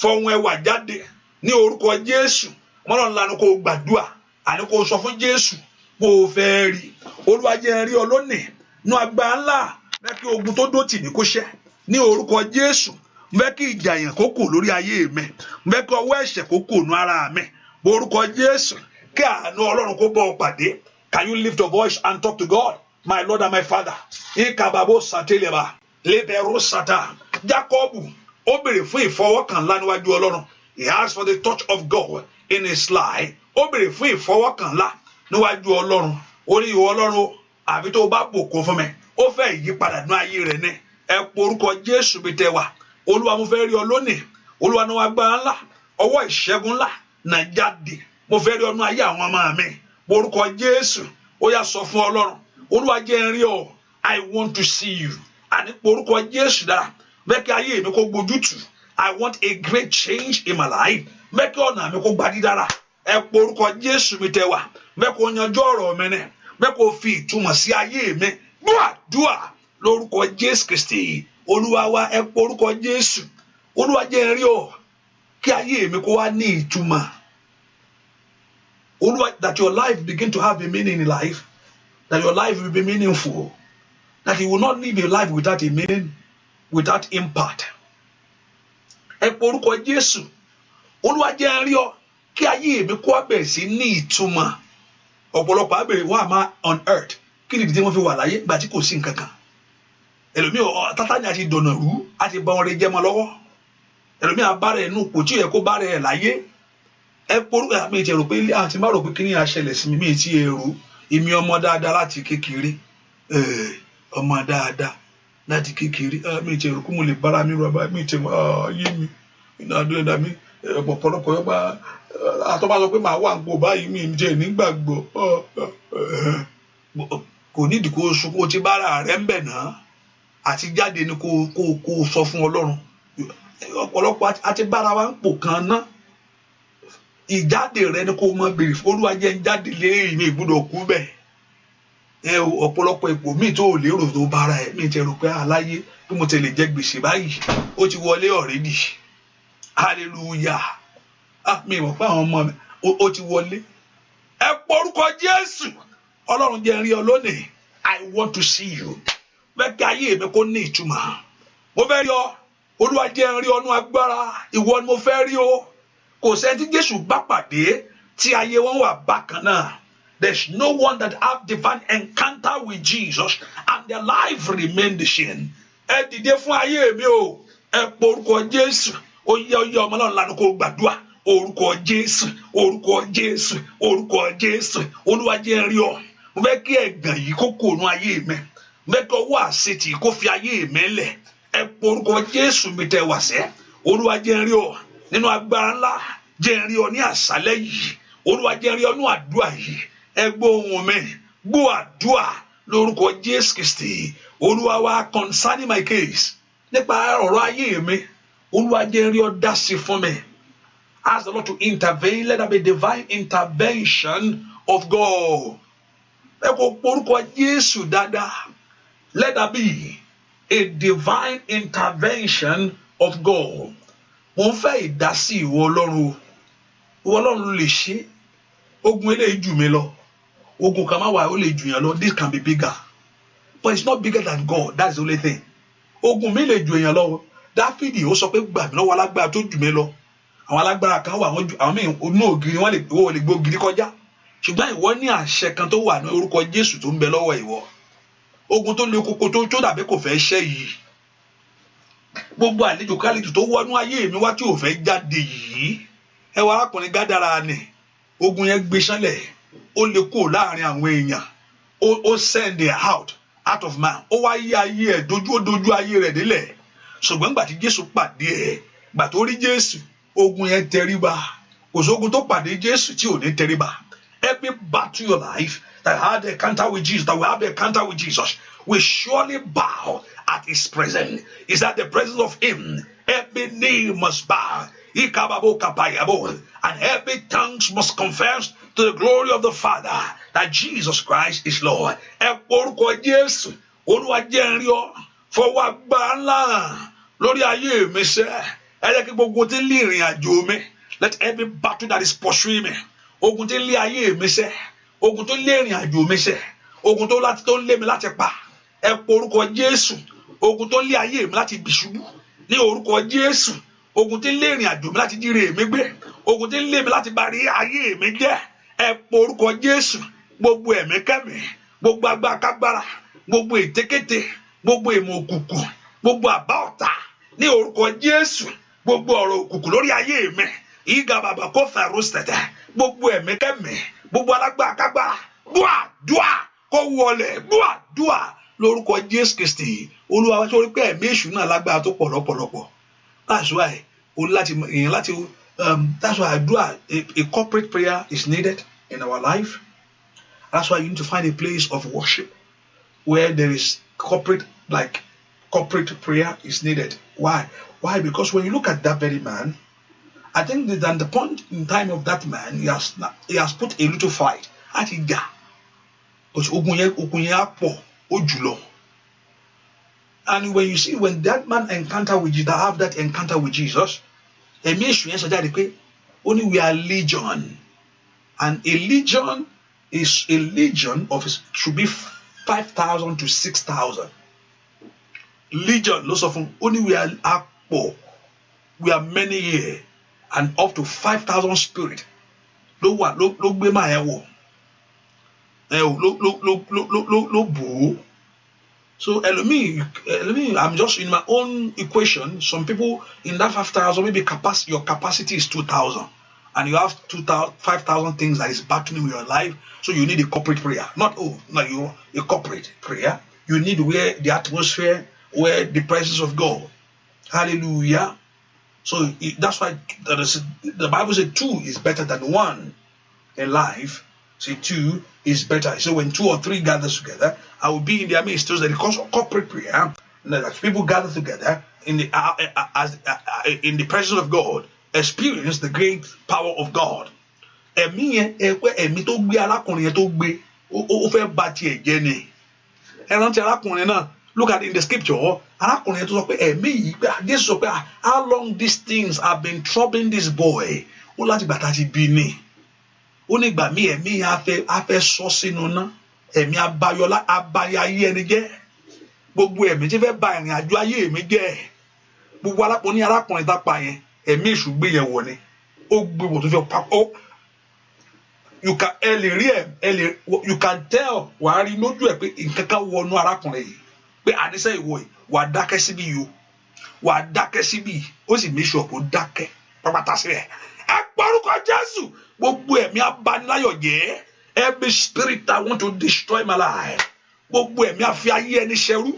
fọhùn ẹwà jáde ní orúkọ Jésù. Mọ́lọ́run lanu kó gbàdúrà àní kó sọ fún Jésù bó o fẹ́ rí. Olúwa jẹ́ n rí ọ lónìí nínú agbára ńlá. Fẹ́ kí ogun tó dó tì mí kó ṣẹ́ ní orúkọ Jésù. Fẹ́ kí ìjà yẹn kó kù lórí ayé mi. Fẹ́ kí ọwọ́ ẹ̀ṣẹ̀ kó kù nú ara mi. Orúkọ Jésù. Kí àánú Ọlọ́run kó bọ́ ọ pàdé. Can you lift your voice and talk to God? My Lord and my Father. Ikababo sateleba lebero sata. Jacob ó béèrè fún ìfọwọ́kàn ńlá níwájú Ọlọ́run. He asked for the touch of God in his life. Ó béèrè fún ìfọwọ́kàn ńlá níwájú Ọlọ́run. Ó ní ìwọ Ọlọ́run àbí tó bá bùkún fún mi. Ó fẹ́ ìyípadà nínú ayé rẹ̀ ní. Ẹ po orúkọ Jésù bí tẹ wà. Olúwa mo fẹ́ rí ọ lónìí. Olúwa ní agbára ńlá, ọwọ́ ìṣẹ́gun ńlá náà jáde. Mo fẹ́ rí ọ nínú ayé àwọn ọmọ mi. Po orúkọ Jésù. Ó yá sọ fún Ọlọ́run. Olúwa jẹ́ n rí ọ. I want to see you. Àní po orúkọ Jésù dára. Fẹ́ kí ayé mi kó gbójútù. I want a great change in my life. Fẹ́ kí ọ̀nà mi kó gba dídára. Ẹ po orúkọ Jésù mi tẹ wà. Fẹ́ kó yanjú ọ̀rọ̀ mi ní. Fẹ́ kó fi ìtumọ̀ sí ayé mi. Dúà lórúkọ Jésù Kristi. Olúwa wa ẹ po orúkọ Jésù. Olúwa jẹ́ n rí ọ. Kí ayé mi kó wá ní ìtumọ̀. Olúwa, that your life begin to have a meaning in life. That your life will be meaningful. That you will not live a life without a meaning, without impact. Ẹ po orúkọ Jésù. Olúwa jẹ́ n rí ọ. Kí ayé mi kó wá bẹ̀rẹ̀ sí ní ìtumọ̀. Ọ̀pọ̀lọpọ̀ á bèrè why am I on earth? Kí ni ìdí tí wọ́n fi wà láyé gbà tí kò sí nǹkan kan? Ẹlòmíì Tátánì àti dọ̀nà rú àti bá wọn rẹ jẹ́ mọ́ lọ́wọ́. Ẹlòmíì abárẹ̀ inú kò tí yẹ kó bá rẹ̀ láyé. Ẹ porúkọ àmì ìtẹ̀rù pé ilé àti má rò pé kí ni àṣẹlẹ̀ sí mi mí tí èrò èmi ọmọ dáadáa láti kékeré. Ọmọ dáadáa láti kékeré. Mi ìtẹ̀rù kó mo lè bára mi rọ̀bà mi ìtẹ̀rù ayé mi. Iná àdúrà mi ọ̀pọ̀lọpọ̀ yọba àtọ́bá sọ pé màá wà ń pò báyìí mi jẹ́ nígbàgbọ́. Kò nídìí kó sunkún tí bára rẹ̀ ń bẹ̀ náà. Àti jáde ni kó sọ fún Ọlọ́run. Ọ̀pọ̀lọpọ̀ àti bára wa ń pò kan náà. Ìjáde rẹ ni kó mọ bèrè fún Olúwa jẹ́ ń jáde lé mi ìgbúdọ̀ kú bẹ́ẹ̀. Ọ̀pọ̀lọpọ̀ ipò míì tó lérò tó bára ẹ̀ mi tẹ̀ rò pé aláyé bí mo tẹ̀lé jẹ́ gbèsè báyìí ó ti wọlé already. Hallelujah. Mi mọ̀ pé àwọn ọmọ mi ó ti wọlé. Ẹ po orúkọ Jésù. Ọlọ́run jẹ́ n rí ọ lónìí. I want to see you. Fẹ́ kí ayé mi kó ní ìtumọ̀. Mo fẹ́ rí ọ. Olúwa jẹ́ n rí ọ nú agbára. Ìwọ ni mo fẹ́ rí ọ. Kò sẹ́ni tí Jésù bá pàdé tí ayé wọn wà bákan náà. There's no one that have divine encounter with Jesus and their life remain the same. Ẹ dìde fún ayé mi o. Ẹ po orúkọ Jésù. Ó yẹ ọmọ náà lánàá kó gbàdúrà. Orúkọ Jésù, orúkọ Jésù, orúkọ Jésù. Olúwa jẹ́ n rí ọ. Mo fẹ́ kí ẹ̀gàn yìí kó kó nú ayé mi. Mo fẹ́ kí ọwọ́ àṣetì kó fi ayé mi lẹ̀. Ẹ po orúkọ Jésù mi tẹ wá sẹ́. Olúwa jẹ́ n rí ọ nínú agbára ńlá. Jẹ́ n rí ọ ní àṣálẹ́ yìí. Olúwa jẹ́ n rí ọ nínú àdúrà yìí. Ẹ gbọ́ ohùn mi. Gbọ́ àdúrà lórúkọ Jésù Kristi. Olúwa wa concerning my case. Nípa ọ̀rọ̀ ayé mi. Olúwa jẹ́ n rí ọ dá sí fún mi. Ask the Lord to intervene. Let there be divine intervention of God. Ẹ kò porúkọ Jésù dáadáa. Let there be a divine intervention of God. Mo ń fẹ́ ìdásí ìwọ Ọlọ́run. Ìwọ Ọlọ́run lè ṣe. Ogun eléyìí jù mí lọ. Ogun kan máa wà ó lè jù yàn lọ. This can be bigger. But it's not bigger than God. That's the only thing. Ogun mi lè jù èèyàn lọ. Dáfídì ó sọ pé gbà mí lọ́wọ́ alágbára tó jù mí lọ. Àwọn alágbára kan wà àwọn míì inú ògiri wọ́n lè gbé ògiri kọjá. Ṣùgbọ́n ìwọ ní àṣẹ kan tó wà ní orúkọ Jésù tó ń bẹ lọ́wọ́ ìwọ. Ogun tó le koko tó dàbí kò fẹ́ ṣẹ́ yìí. Gbogbo àlejò kálejò tó wọnú ayé mi wá tí ò fẹ́ jáde yìí. Ẹ wá arákùnrin Gádárà ni. Ogun yẹn gbé sánlẹ̀. Ó lè kó láàrin àwọn èèyàn. Ó send it out of man. Ó wá yí ayé ẹ̀ dojú ayé rẹ̀ délẹ̀. Ṣùgbọ́n gbà tí Jésù pàdé ẹ̀, gbà tó rí Jésù, ogun yẹn tẹríba. Kò sógun tó pàdé Jésù tí ò ní tẹríba. Every battle your life that had an encounter with Jesus, that will have an encounter with Jesus, will surely bow at his presence. Is that the presence of him? Every knee must bow. And every tongue must confess to the glory of the Father that Jesus Christ is Lord. Ẹ porúkọ Jésù, Olúwa jẹ́ n rí ọ, fọwọ́ agbára ńlá lórí ayé mi sẹ́. Ẹ jẹ́ kí gbogbo tí ń lé ìrìn àjò mi. Let every battle that is pursuing me, ogun tí ń lé ayé mi sẹ́, ogun tó lé ìrìn àjò mi sẹ́, ogun tó ń lé mi láti pa. Ẹ porúkọ Jésù, ogun tó ń lé ayé mi láti bìṣubú. Ní orúkọ Jésù, ogun tí ń lé ìrìn àjò mi láti jíire mi gbé, ogun tí ń lé mi láti bari ayé mi jẹ́. Ẹ porúkọ Jésù, gbogbo ẹ̀mí kẹ́mí, gbogbo agbára kágbára, gbogbo ètekéte, gbogbo ìmọ̀ òkùnkùn, gbogbo àbá ọ̀tá. Ní orúkọ Jésù, gbogbo ọ̀rọ̀ òkùnkùn lórí ayé mi, ìgà bàbá kó fẹ̀rù sẹ̀tẹ̀, gbogbo ẹ̀mí kẹ́mí, gbogbo alágbára kágbára, dúà kó wọlé, dúà lórúkọ Jésù Kristi. Olúwa wá sórí pé ẹ̀mí èṣù náà lágbára tó pọ̀ lọ́pọ̀lọpọ̀. That's why that's why a corporate prayer is needed in our life. That's why you need to find a place of worship where there is corporate prayer is needed. Why? Because when you look at that very man, I think that at the point in time of that man, he has put a little fight at Iga. But and when you see when that man have that encounter with Jesus, only we are legion, and a legion should be 5,000 to 6,000. Legion, lots of them, only we are many here, and up to 5,000 spirit. Look be my So I'm just in my own equation. Some people in that 5,000, maybe your capacity is 2,000, and you have 5,000 things that is battling with your life. So you need a corporate prayer, not a corporate prayer. You need where the atmosphere, where the presence of God. Hallelujah. So that's why the Bible says 2 is better than 1 in life. Say 2 is better. So when 2 or 3 gather together, I will be in their midst. So that because of corporate prayer, that people gather together in the presence of God, experience the great power of God. Look at in the scripture. How long these things have been troubling this boy? Onígbà mi ẹ̀mí afẹ́ sọ sínú ná, ẹ̀mí abayọlá abaya ayé ẹni jẹ́, gbogbo ẹ̀mí tí fẹ́ ba ìrìn àjò ayé mi jẹ́, gbogbo arákùnrin tápa yẹn, ẹ̀mí èṣù gbé yẹn wọ̀ ni, ó gbé wọ̀ tó fẹ́ pa ó. You can tell, wàá rí lójú ẹ̀ pé nǹkan kan wọnú arákùnrin yìí, pé àníṣe ìwọ yìí, wàá dákẹ́ síbí yìí o, wàá dákẹ́ síbí yìí, ó sì make sure kó dákẹ́ pápátá sílẹ̀. Ẹ gbórúkọ Jésù. Gbogbo ẹ̀mí abániláyọ̀ jẹ́, every spirit that want to destroy my life, gbogbo ẹ̀mí afi ayé ẹni ṣẹrú,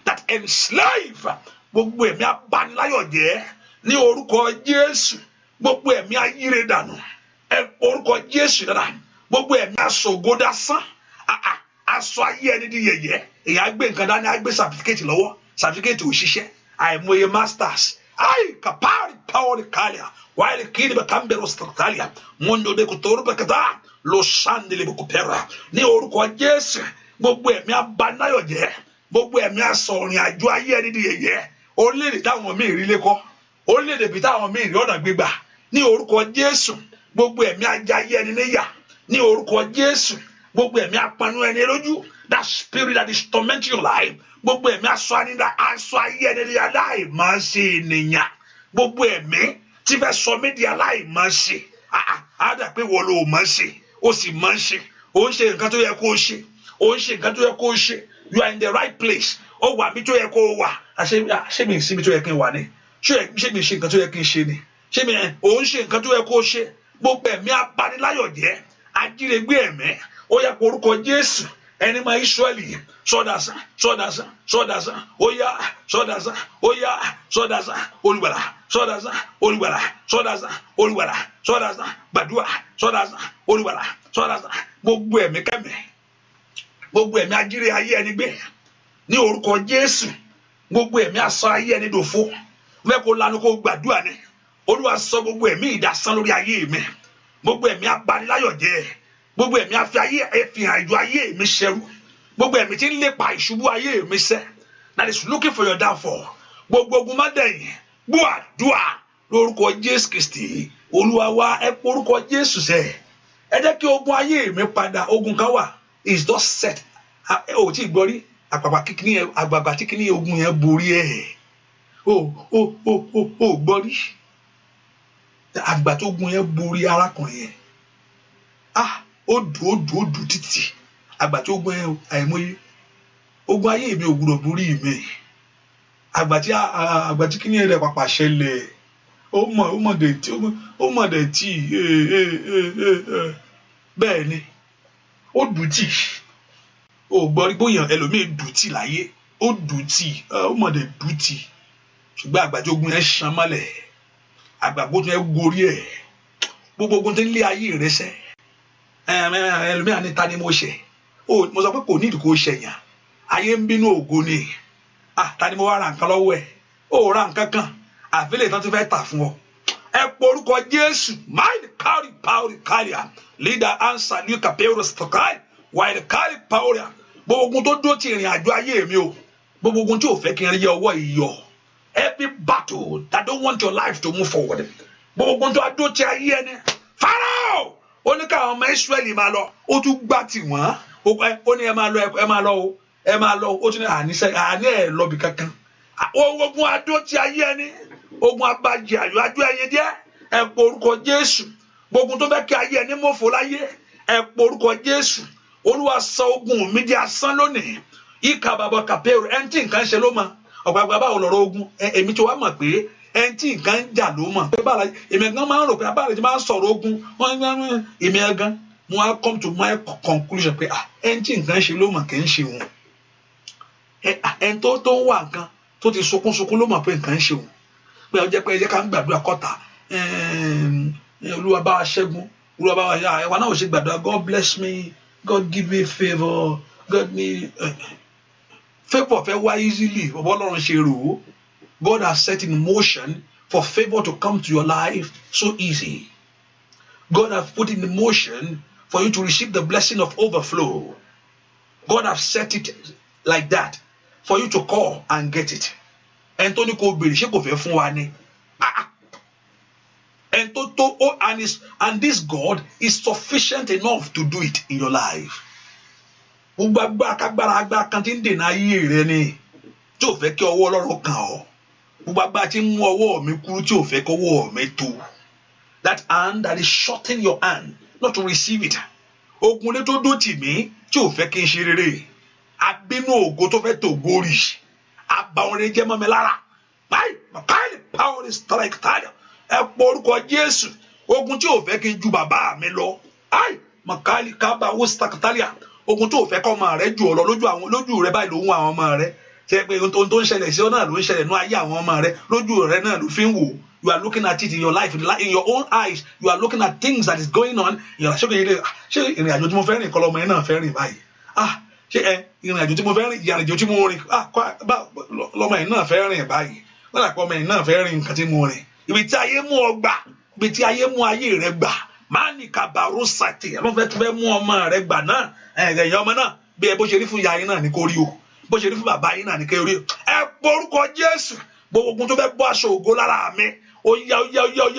that enslave, gbogbo ẹ̀mí abániláyọ̀ jẹ́, ní orúkọ Jésù, gbogbo ẹ̀mí ayíre dànù, orúkọ Jésù dára, gbogbo ẹ̀mí aṣògodásán, aṣọ ayé ẹni di yẹ̀yẹ́, èyí á gbé nǹkan dání, á gbé certificate lọ́wọ́, certificate òṣìṣẹ́, àìmọye masters, kapari power kalia. While the kid became Australia, Mondo de Cotor Bacata, Los Sandili Bocopera, Ni Orco Jess, Bogwe, Mia Banayo, Bogwe, Mia Sonia, Joya, only the town of me, Rileco, only the Pita of me, Yoda Biba, Ni Orco Jess, Bogwe, Mia Jaya, Ni Orco Jess, Bogwe, Mia Panu and Eloju, that spirit that is tormenting your life, Bogwe, Mia Swani, that I saw yet alive, Mercy, Nina, Bogwe, me. Tí fẹ́ sọ mí di aláìmọ̀ọ́ṣe, àádà pé wọ́n ló mọ̀ ṣe, ó sì mọ̀ ṣe, ó ń ṣe nǹkan tó yẹ kó ṣe, ó ń ṣe nǹkan tó yẹ kó ṣe, you are in the right place, ó wà mí tó yẹ kó wà, ṣé mi sí mi tó yẹ kí n wà ní, ṣé mi ṣe nǹkan tó yẹ kí n ṣe ni, ṣé mi ó ń ṣe nǹkan tó yẹ kó ṣe, gbogbo ẹ̀mí abaniláyọ̀ jẹ́, ajírégbé ẹ̀mí, ó yẹ kó orúkọ Jésù, ẹni máa Ísírẹ́lì, sọ́dàsán, ó yá, sọ́dàsán, olùgbàlà. Sọ́dàsán, olùgbàlà, sọ́dàsán, olùgbàlà, sọ́dàsán, gbàdúrà, sọ́dàsán, olùgbàlà, sọ́dàsán, gbogbo ẹ̀mí kẹ́mí, gbogbo ẹ̀mí ajírí ayé ẹni gbé, ní orúkọ Jésù, gbogbo ẹ̀mí asọ ayé ẹni dòfo, mẹ́kọ̀ọ́ lanu kó gbàdúrà ni, Olúwa sọ gbogbo ẹ̀mí ìdásán lórí ayé mi, gbogbo ẹ̀mí abaniláyọ̀jẹ́, gbogbo ẹ̀mí afi ayé ẹ̀fìhàn àjò ayé mi ṣẹrú, gbogbo ẹ̀mí tí ń lépa ìṣubú ayé mi ṣẹ́, that is looking for your downfall, gbogbo ogun mádẹ̀yìn gbọ́ àdúrà lórúkọ Jésù Kristi Olúwa wa. Ẹ pé orúkọ Jésù sẹ́, ẹ jẹ́ kí ogun ayé mi padà. Ogun kan wà is just set, ò tí ì gbọ́ rí àgbàgbà tí kìíní ogun yẹn borí ẹ̀, ó gbọ́ rí àgbà tó ogun yẹn borí arákùnrin yẹn, ó dùn títì àgbà tó ogun yẹn àìmọye. Ogun ayé mi ò gbọdọ̀ borí mi, àgbà tí kìíní rẹ̀ pàpà ṣẹlẹ̀, ó mọ̀ dẹ̀ tí bẹ́ẹ̀ ni ó dùn tì. Ó gbọ́ rí bóyá ẹlòmíì dùn tì láyé, ó dùn tì, ó mọ̀ dẹ̀ dùn tì, ṣùgbọ́n àgbà tí ogun yẹn ṣan mọ́lẹ̀, àgbà tó yẹn gorí ẹ̀, gbogbo ogun tó ń lé ayé rẹ sẹ́. Ẹlòmíì àní ta ni mo ṣẹ̀, mo sọ pé kò nídìí kó ṣẹ̀yàn, ayé ń bínú ògo ni. Ta ni mo wá ra nǹkan lọ́wọ́ ẹ̀, ó ra nǹkan kan àfẹ́lẹ́ tán ti fẹ́ tà fún ọ. Ẹ pé orúkọ Jésù, mind carry power carrier leader answer new capero stokai while carry power. Gbogbo ogun tó dúró ti ìrìn àjò ayé mi o, gbogbo ogun tí ò fẹ́ kí n rí ọwọ́ ìyọ, every battle that don't want your life to move forward, gbogbo ogun tó dúró ti ayé ẹni. Pharaoh ó ní káwọn ọmọ Ísírẹ́lì máa lọ, ó tún gbá tì wọ́n, ó ní ẹ máa lọ, ó tún ní àní ẹ lọ bì kankan. Ogun adó ti ayé ẹni, ogun abájẹ àyọ adó ẹyẹ díẹ̀. Ẹ pé orúkọ Jésù, gbogbo tó fẹ́ kí ayé ẹni mọ̀fọ́ láyé, ẹ pé orúkọ Jésù. Olúwa sọ ogun mi di asán lónìí. Ìka bàbá kàpẹ́rù ẹni tí nǹkan ṣe ló mọ̀, ọ̀gbàgbà báwo lọ̀rọ̀ ogun, èmi tí wàá mọ̀ pé ẹni tí nǹkan ń jà ló mọ̀. Èmi gan máa ń rò pé abáàlẹ̀ tí máa ń sọ̀rọ̀ ogun, èmi gan mo á come to my conclusion pé ẹni tí nǹkan ṣe ló mọ̀ kì í ṣe òun. Ẹni tó ń wà nǹkan tó ti sunkún ló mọ̀ pé nǹkan ń ṣe òun. Pé ọjọ́ pé ẹ jẹ́ ká ń gbàdúrà kọ́ta, Olúwa bá wa ṣẹ́gun, Olúwa bá wa yá ẹ̀wà náà ò ṣe gbàdúrà, God bless me, God give me favour, God me favour fẹ́ wá easily ọ̀bọ̀ Ọlọ́run ṣe rò ó. God has set in motion for favour to come to your life so easy. God has put in motion for you to receive the blessing of overflow. God has set it like that for you to call and get it. And tó ní kó béèrè ṣé kò fẹ́ fún wa ni. And this God is sufficient enough to do it in your life. Gbogbo agbára kan tí ń dènà ayé rẹ ni, tí ò fẹ́ kí ọwọ́ Ọlọ́run kàn ọ́. Gbogbo agbára tí ń mú ọwọ́ mi kúrú, tí ò fẹ́ kí ọwọ́ mi tó. That hand that is shutting your hand not to receive it. Ogun lé tó dó tì mí tí ò fẹ́ kí n ṣe rere. Abínú ògo tó fẹ́ tó górí. Àbàwọ́n rẹ jẹ́ mọ́ mi lára. Báyìí, màkàlì power is strike tire. Ẹ pé orúkọ Jésù. Ogun tí ò fẹ́ kí n ju bàbá mi lọ. Màkàlì kábà wó stakatalia. Ogun tó fẹ́ kọ́ ọmọ rẹ jù ọ lọ lójú rẹ báyìí ló ń wọ àwọn ọmọ rẹ. Ṣé pé ohun tó ń ṣẹlẹ̀ sí ọ náà ló ń ṣẹlẹ̀ ní ayé àwọn ọmọ rẹ, lójú rẹ náà ló fi ń wò. You are looking at it in your life, in your own eyes. You are looking at things that is going on. Ṣé ìrìn àjò tí mo fẹ́ rìn kọ́ lọ́mọ yẹn náà fẹ́ rìn báyìí? Ṣé ìrìn àjò tí mo fẹ́ rìn, ìrìn àjò tí mo rìn, lọ́mọ yẹn náà fẹ́ rìn báyìí? Wọ́n dà pọ̀ ọmọ yẹn náà fẹ́ rìn nǹkan tí mo rìn. Ibi tí ayé mú ọ gbà, ibi tí ayé mú ayé rẹ gbà, máa ní kàbàrú sàtì, ẹ ló fẹ́ mú ọmọ rẹ gbà náà, ẹ̀yìn ọmọ náà, bí ẹ bó ṣe rí fún ìyá yín náà ní kó rí o, bó ṣe rí fún bàbá yín náà ní kó rí o. Ẹ pé orúkọ Jésù, gbogbo ogun tó fẹ́ bọ́ aṣọ ògo lára mi, ó yá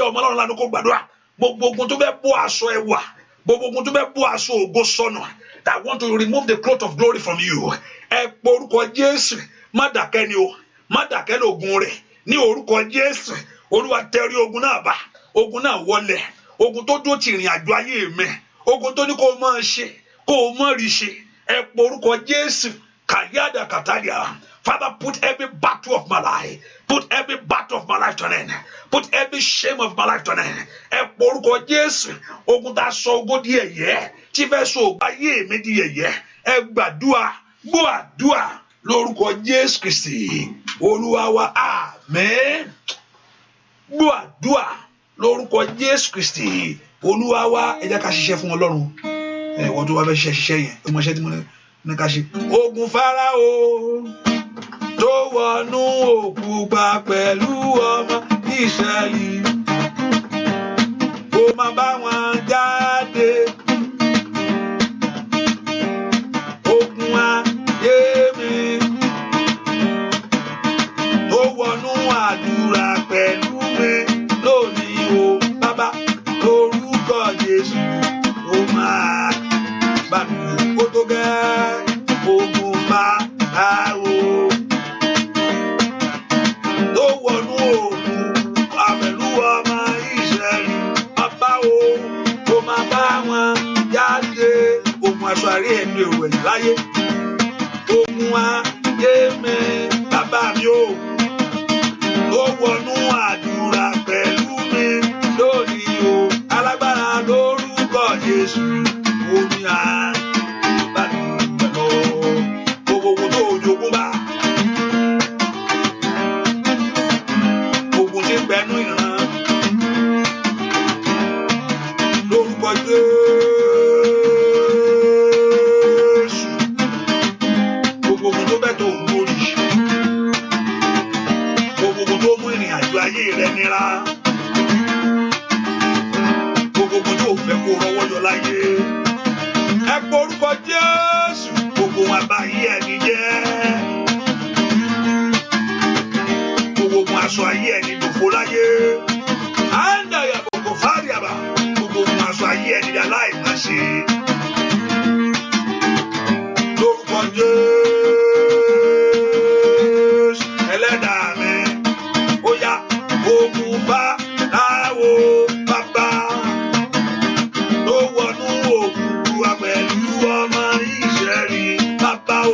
ọmọ Ọlọ́run lánàá kó gbàdúrà. Gbogbo ogun tó fẹ́ bọ́ aṣọ ẹwà, gbogbo ogun tó fẹ́ bọ́ aṣọ ògo sọnù, that want to remove the cloth of glory from you. Ẹ pé orúkọ Jésù, má dàkẹ́ ni o, má dàkẹ́ lógun rẹ̀, ní orúkọ Jésù. Olúwa tẹrí ogun náà bá, ogun náà wọlẹ̀, ogun tó dúró ti ìrìn àjò ayé mi, ogun tó ní kó o máa ṣe, kó o máa rí ṣe. Ẹ pé orúkọ Jésù, kàyáda kàtàlíà. Father, put every battle of my life, put every battle of my life to an end, put every shame of my life to an end. Ẹ pé orúkọ Jésù, ogun tá a sọ ogun di yẹ̀yẹ́, tí fẹ́ sọ ògbà ayé mi di yẹ̀yẹ́. Ẹ gbàdúrà, gbọ́ àdúrà lórúkọ Jésù Kristi, Olúwa wa, àmín. Gbọ́ àdúrà lórúkọ Jésù Kristi, Olúwa wa. Ẹ jẹ́ ká ṣiṣẹ́ fún Ọlọ́run. Wọ́n tó wá fẹ́ ṣiṣẹ́ yẹn, ọmọ iṣẹ́ tí mo ní ká ṣe. Ogun Fáráò tó wọnú òkú gbà pẹ̀lú ọmọ Ísírẹ́lì. bá wọn jáde. Ogun ayé mi tó wọnú àdúrà pẹ̀lú mi lónìí o bàbá lórúkọ Jésù ó máa bá mi kó tó gẹ́ ogun bá àwò tó wọnú òkun àpẹ̀lú ọmọ Ísírẹ́lì bàbá o ó máa bá wọn jáde. Ogun aṣọ àrí ẹ̀mí èrò ẹ̀yìn láyé. Ogun ayé mi bàbá mi o tó wọnú àdúrà pẹ̀lú mi lónìí o alágbára lórúkọ Jésù omi àbàdùn gbogbo tó jogún bá ogun tí ń bẹnu ìran lórúkọ Jésù gbogbo tó bẹ tó gbórí gbogbo tó mú ìrìn àjò ayé rẹ nira gbogbo tó fẹ́ kó rọ́wọ́ yọ láyé ẹ pé orúkọ Jésù gbogbo wọn bá yí ẹni jẹ́ gbogbo aṣọ ayé ẹni dòfo láyé àńdàyà gbogbo fàríàbà gbogbo aṣọ ayé ẹni dà láì má ṣe lórúkọ Jésù ẹlẹ́dàá mi ó yá ogun bá láwo bàbá ló wọnú òkùnkùn àpẹ̀lú ọmọ Ísírẹ́lì bàbá o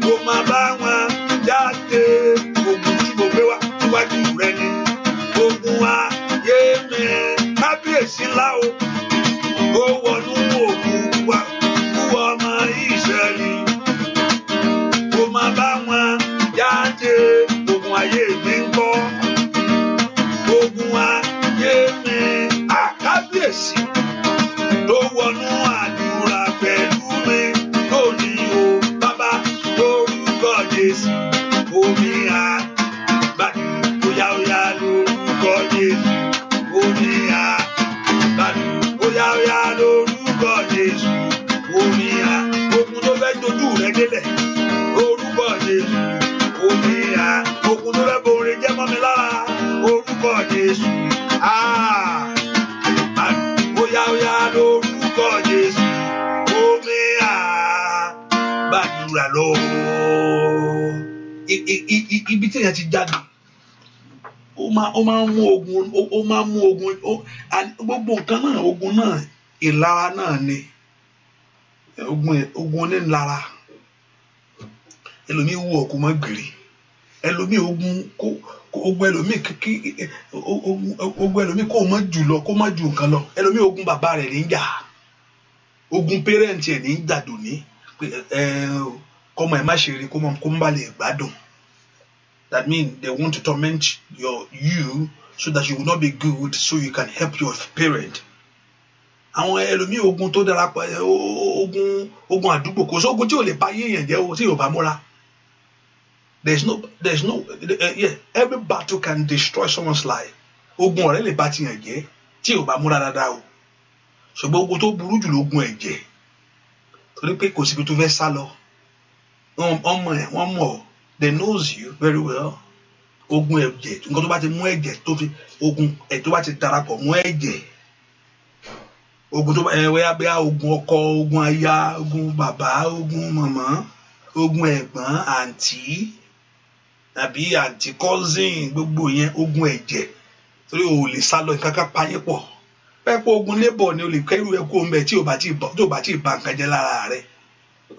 kó máa bá wọn jáde. Ogun tí mo gbé wá síwájú rẹ ni ogun ayé mi kábíyèsí ńlá o ó wọnú òkùnkùn àpẹ̀lú ọmọ Ísírẹ́lì kó máa bá wọn jáde. Ogun ayé mi ń kọ́ ogun ayé mi àkábíyèsí ló wọnú àdúrà pẹ̀lú mi lónìí o bàbá lórúkọ Jésù omi àbàdùn óyá lórúkọ Jésù omi àbàdùn óyá lórúkọ Jésù omi ogun tó fẹ́ dojú rẹ délẹ̀ lórúkọ Jésù omi ogun tó fẹ́ borí jẹ́ mọ́ mi lára orúkọ Jésù óyá lórúkọ Jésù omi àbàdúrà lọ. Ibi tí èèyàn ti jáde ó máa ń mú ogun gbogbo nǹkan náà ogun náà ìlara náà ni ogun onílara ẹlòmíì wú ọkọ mọ gbèrè ẹlòmíì ogun ẹlòmíì ogun ẹlòmíì kó má jù lọ kó má ju nǹkan lọ ẹlòmíì ogun bàbá rẹ̀ ní jà ogun pẹrẹǹtì ẹ̀ ní jà dòní kọ́mọ ẹ̀ má ṣe rí kó má bá lè gbádùn. That means they want to torment you so that you will not be good so you can help your parent. Àwọn ẹlòmíì ogun tó darapọ̀ ogun àdúgbò kò sí ogun tí ò lè bá yéèyàn jẹ́ o tí yóò bá múra. There's no every battle can destroy someone's life. Ogun ọ̀rẹ́ lè bá tiyàn jẹ́ tí yóò bá múra dáadáa o. Ṣùgbọ́n ogun tó burú jù lógun ẹ̀jẹ̀ torí pé kò síbi tó fẹ́ sá lọ. Ọmọ ẹ̀ wọ́n mọ̀ ọ́. They knows you very well. Ogun ẹ̀jẹ̀ nǹkan tó bá ti mú ẹ̀jẹ̀ tó fi ogun ẹ̀ tó bá ti darapọ̀ mú ẹ̀jẹ̀ ogun tó bá bẹ́ẹ̀ ogun ọkọ ogun aya ogun bàbá ogun màmá ogun ẹ̀gbọ́n àǹtí tàbí àǹtí cousin gbogbo yẹn ogun ẹ̀jẹ̀ torí o lè sá lọ nǹkan kan payé pọ̀ bẹ́ẹ̀ pé ogun labour ni o lè kẹ́rù ẹ̀ kó mbẹ́ tí o bá ti ba nǹkan jẹ́ lára rẹ̀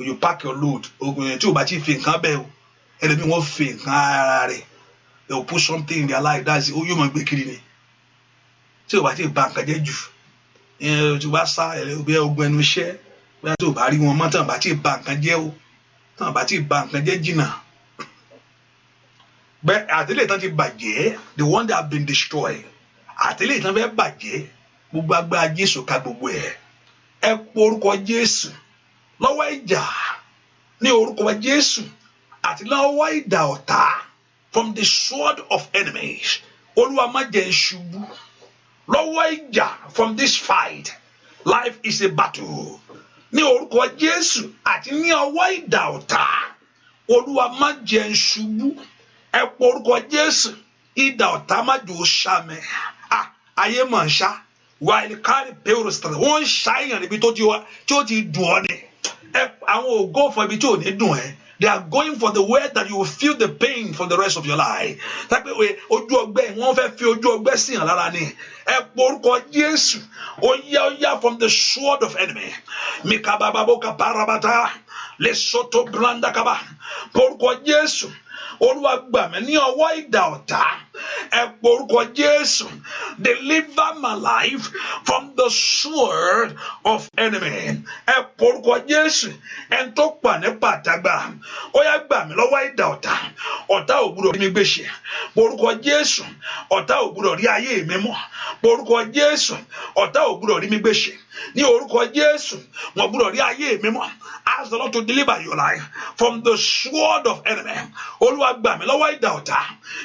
you pack your load ogun yẹn tí o bá ti fi nǹkan bẹ́ẹ̀ o ẹlẹ́mi wọ́n fi nǹkan ara rẹ̀ they will put something in their life that's yóò máa gbé kiri ni tí o bá ti ba nǹkan jẹ́ jù tí o bá sá bí ogun ẹnu iṣẹ́ bí o bá rí wọn mọ́ tán bá ti ba nǹkan jẹ́ o tán bá ti ba nǹkan jẹ́ jìnnà bẹ́ẹ̀ àtẹlẹ́ tán ti bàjẹ́ the one that have been destroyed àtẹlẹ́ tán fẹ́ bàjẹ́ gbogbo agbára Jésù ká gbogbo ẹ̀ ẹ pọ orúkọ Jésù lọ́wọ́ ìjà ní orúkọ Jésù àti lọ́wọ́ ìdà ọ̀tá from the sword of enemies Olúwa má jẹ́ n ṣubú lọ́wọ́ lọ́wọ́ ìjà from this fight. Life is a battle. Ní orúkọ Jésù àti ní ọwọ́ idà ọ̀tá. Olúwa má jẹ́ n ṣubú. Ẹ pọ orúkọ Jésù. Idà ọ̀tá má jẹ́ ó ṣá mi. Ayé mà ń ṣá. While carry pale strength. Wọ́n ń ṣá èèyàn níbi tó ti dùn ọ́ ni. Àwọn ògo fún ibi tí ò ní dùn ẹ́. They are going for the way that you will feel the pain for the rest of your life. Tàbí ojú ọgbẹ́ wọ́n fẹ́ fi ojú ọgbẹ́ sí yàn lára ni. Ẹ pọ orúkọ Jésù. Ó yá from the sword of enemy. Mikabababoka parabata. Lesoto branda kaba. Pọ orúkọ Jésù. Olúwa gbà mí ní ọwọ́ idà ọ̀tá. Ẹ pọ orúkọ Jésù. Deliver my life from the sword of enemy. Ẹ pọ orúkọ Jésù. Ẹn tó pa ní pàtàgbà. Ó yá gbà mí lọ́wọ́ idà ọ̀tá. Ọ̀tá ò gbọdọ̀ rí mi gbèsè. Pọ orúkọ Jésù. Ọ̀tá ò gbọdọ̀ rí ayé mi mọ́. Pọ orúkọ Jésù. Ọ̀tá ò gbọdọ̀ rí mi gbèsè. Ní orúkọ Jésù. Wọ́n gbọdọ̀ rí ayé mi mọ́. Ask the Lord to deliver your life from the sword of enemy. Olúwa gbà mí lọ́wọ́ idà ọ̀tá.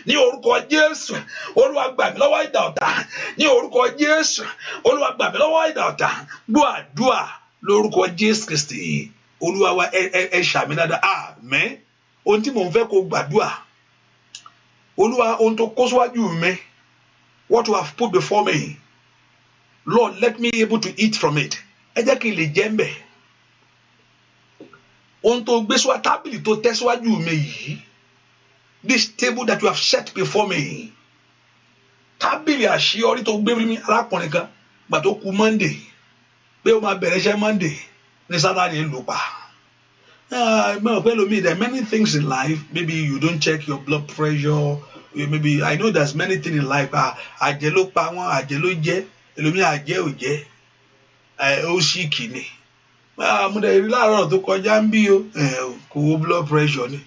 Ní orúkọ Jésù. Olúwa gbà mí lọ́wọ́ idà ọ̀tá. Ní orúkọ Jésù. Olúwa gbà mí lọ́wọ́ idà ọ̀tá. Gbọ́ àdúrà lórúkọ Jésù Kristi. Olúwa wa ẹ ṣàmì dáadáa. Àmín. Ohun tí mò ń fẹ́ kó gbàdúrà. Olúwa ohun tó kó síwájú mi. What you have put before me. Lord, let me be able to eat from it. Ẹ jẹ́ kí n lè jẹ ń bẹ̀. Ohun tó gbé síwájú tábìlì tó tẹ́ síwájú mi yìí. This table that you have set before me. Tábìlì àṣeyọrí tó gbé mi arákùnrin kan gbà tó kú Monday. Pé ó máa bẹ̀rẹ̀ iṣẹ́ Monday ní Saturday ń lò pa. There are many things in life. Maybe you don't check your blood pressure. Maybe I know there's many things in life. Àjẹ́ ló pa wọ́n, àjẹ́ ló jẹ́. Ẹlòmíì àjẹ́ ò jẹ́. Ó sì kìíní. Mo dẹ̀ rí láàárọ̀ tó kọjá ń bí o. Kò wo blood pressure ni.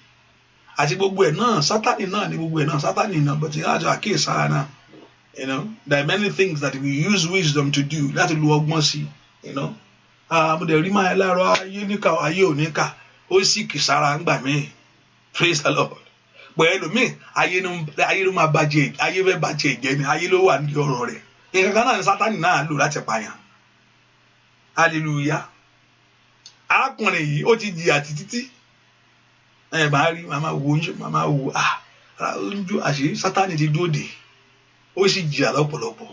Àti gbogbo ẹ̀ náà Sátánì náà ni gbogbo ẹ̀ náà Sátánì náà but láti àkíyèsára náà. There are many things that we use wisdom to do láti lo ọgbọ́n sí. Mo dẹ̀ rí máa láàárọ̀ ayé níkà ayé ò níkà. Ó sì kì sára ń gbà mí. Praise the Lord. Pẹ̀lú mi ayé ló máa bàjẹ́ ayé fẹ́ bàjẹ́ jẹ́ ni ayé ló wà ní ọ̀rọ̀ rẹ̀. Nǹkan kan náà ni Sátánì náà lò láti pààyàn. Hallelujah. Arákùnrin yìí ó ti jìyà títí. Màá rí màmá wo oúnjẹ àṣírí Sátánì ti dóde. Ó sì jìyà lọ́pọ̀lọpọ̀.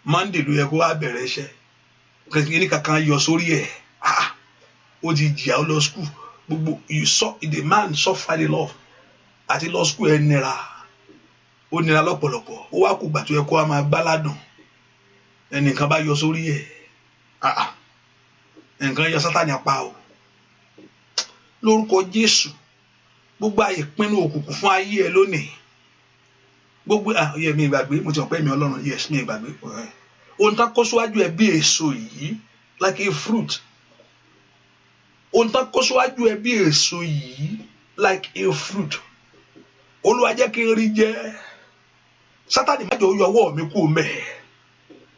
Monday ló yẹ kó wá bẹ̀rẹ̀ iṣẹ́. Kìnìún kankan yọ sórí ẹ̀. Ó ti jìyà ó lọ school. Gbogbo the man suffered a lot. Àti lọ school ẹ̀ nira. Ó nira lọ́pọ̀lọpọ̀. Ó wá kú gbà tó yẹ kó wá máa gbáládùn. Ẹnìkan bá yọ sórí ẹ̀. Nǹkan yọ Sátánì apá o. Lórúkọ Jésù. Gbogbo ìpinnu òkùnkùn fún ayé ẹ lónìí. Gbogbo mi ìgbàgbé mo ti mọ̀ pé mi Ọlọ́run yes mi ìgbàgbé. Ohun tán kó síwájú ẹ bí èso yìí like a fruit. Ohun tán kó síwájú ẹ bí èso yìí like a fruit. Olúwa jẹ́ kí n rí jẹ. Sátánì má jẹ́ ó yọ ọwọ́ mi kúrò ńbẹ̀.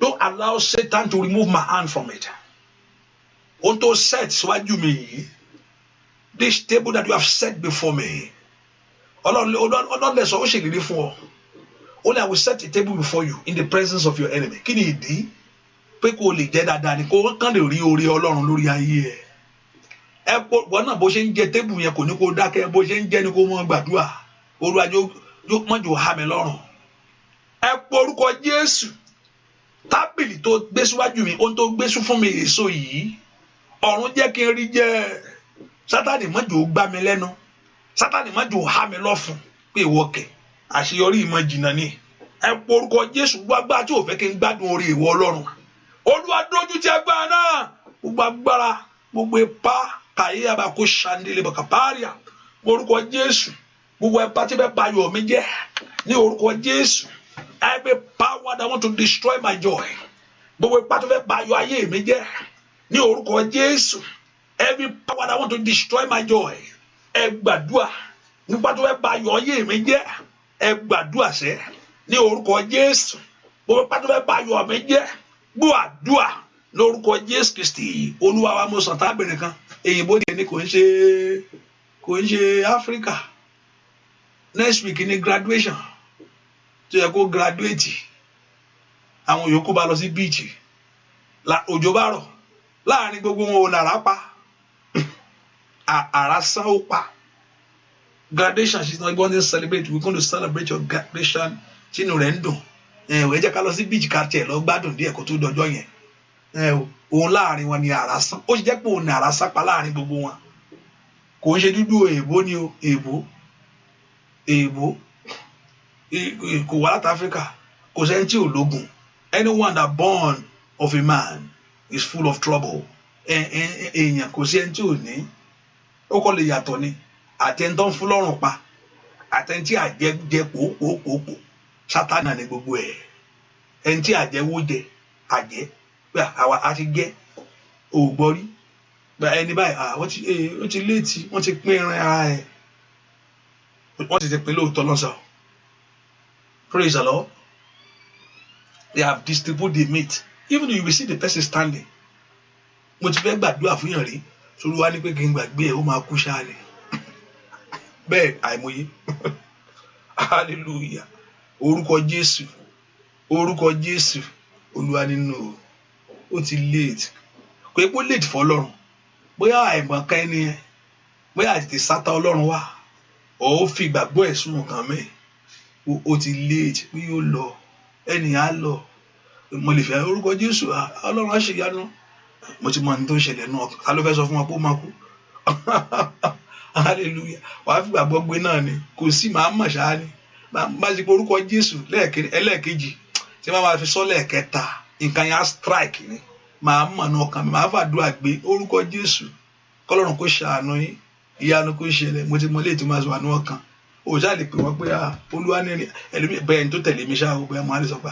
Don't allow Satan to remove my hand from it. Ohun tó set síwájú mi yìí. This table that you have set before me. Ọlọ́run lè sọ ó ṣèlérí fún ọ. Only I will set a table before you in the presence of your enemy. Kí ni ìdí? Pé kó lè jẹ́ dáadáa ni kó kàn lè rí oore Ọlọ́run lórí ayé ẹ̀. Wọ́n náà bó ṣe ń jẹ tébù yẹn kò ní kó dákẹ́ bó ṣe ń jẹ́ ni kó mọ́ gbàdúrà. Olúwa yóò mọ́jọ́ há mi lọ́rùn. Ẹ pọ orúkọ Jésù. Tábìlì tó gbé síwájú mi, ohun tó gbé fún mi èso yìí. Ọ̀run jẹ́ kí n rí jẹ. Sátánì mọ́jọ́ gbá mi lẹ́nu. Sátánì mọ́jọ́ há mi lọ́fun. Pé ìwọ kẹ̀. Àṣeyọrí ìmọ̀ jìnnà ni. Ẹ pọ orúkọ Jésù gbàgbà tí ò fẹ́ kí n gbádùn orí ìwọ Ọlọ́run. Olúwa dójú ti agbára náà. Gbogbo agbára, gbogbo ipá, kàyé àbàkó ṣàndínlẹ̀ bàkàpáríà. Orúkọ Jésù. Gbogbo ipá tí fẹ́ bà ayọ̀ mi jẹ́. Ní orúkọ Jésù. Every power that want to destroy my joy. Gbogbo ipá tó fẹ́ bà ayọ̀ ayé mi jẹ́. Ní orúkọ Jésù. Every power that want to destroy my joy. Ẹ gbàdúrà. Nípa tó fẹ́ bà ayọ̀ ayé mi jẹ́. Ẹ gbàdúrà sẹ́. Ní orúkọ Jésù. Gbogbo ipá tó fẹ́ bà ayọ̀ mi jẹ́. Gbọ́ àdúrà lórúkọ Jésù Kristi. Olúwa wa mo sàn tábìrin kan. Èyìnbó ni kò ń ṣe Áfíríkà. Next week ni graduation. Tó yẹ kó graduate. àwọn yòókù bá lọ sí bíìchì òjò bá rọ̀ láàrin gbogbo wọn ò lára pa àrá sán ó pa. Graduation, she's not going to celebrate. We're going to celebrate your graduation. Tínú rẹ̀ ń dùn. Ẹ jẹ́ ká lọ sí beach ká tiẹ̀ lọ gbádùn díẹ̀ kó tó dọjọ́ yẹn. Òun láàrin wọn ni àrá sán. Ó jẹ́ pé òun ni àrá sán pa láàrin gbogbo wọn. Kò ń ṣe dúdú èèbó ni o, èèbó. Kò wá láti Áfíríkà. Kò sẹ́ni tí ò lógun. Anyone that born of a man is full of trouble. Èèyàn kò sí ẹni tí ò ní. Ó kọ́ lè yàtọ̀ ni. Àtẹ̀ntọ́ ń fún lọ́rùn pa. Àtẹ̀ntí àjẹ pòópòópòó. Sátánà ni gbogbo ẹ̀. Ẹni tí àjẹwó jẹ àjẹ. Pé àwa a ti jẹ́ ògbọ́rí. Pé ẹni báyìí ó ti léètì wọ́n ti pín ẹran ara ẹ̀. Wọ́n ti pín lóòótọ́ lọ́sàn. Praise the Lord. They have distributed the meat. Even if you will see the person standing. Mo ti fẹ́ gbàdúrà fún yàn rí. Sórí wa ní pé kí n gbàgbé ẹ̀ ó máa kú ṣáà ni. Bẹ́ẹ̀ àìmọye. Hallelujah. Orúkọ Jésù. Olúwa nínú ó ti late. Kò yẹ kó late fọ́lọ́run. Bóyá àìmọ̀ kan ẹni yẹn. Bóyá àti sátá Ọlọ́run wà. Ó fi ìgbàgbọ́ ẹ̀ sún nǹkan mẹ́. Ó ti late pé yóò lọ. Ẹnìyàn á lọ. Mo lè fẹ́ orúkọ Jésù. Ọlọ́run á ṣe ìyanu. Mo ti mọ ní tó ń ṣẹlẹ̀ náà. Ta ló fẹ́ sọ fún wa pé ó máa kú? Hallelujah. Wàá fi gbàgbọ́ gbé náà ni. Kò sí màá mọ̀ ṣáá ni. Bá ṣe pé orúkọ Jésù ẹlẹ́ẹ̀kejì tí wọ́n máa fi sọ lẹ́ẹ̀kẹta nǹkan yẹn á strike ni. Màá mọ̀ náà ọkàn mi. Màá fàdúrà gbé orúkọ Jésù. Kọ́lọ́run kó ṣàánú yín. Ìyanu kó ṣẹlẹ̀. Mo ti mọ léètì máa sọ àánú ọkàn. O ṣáà lè pè wọ́n pé Olúwa ní ẹlòmíì bẹ́ẹ̀ ni tó tẹ̀lé mi ṣáà gbogbo ẹ̀ máa lè sọ pé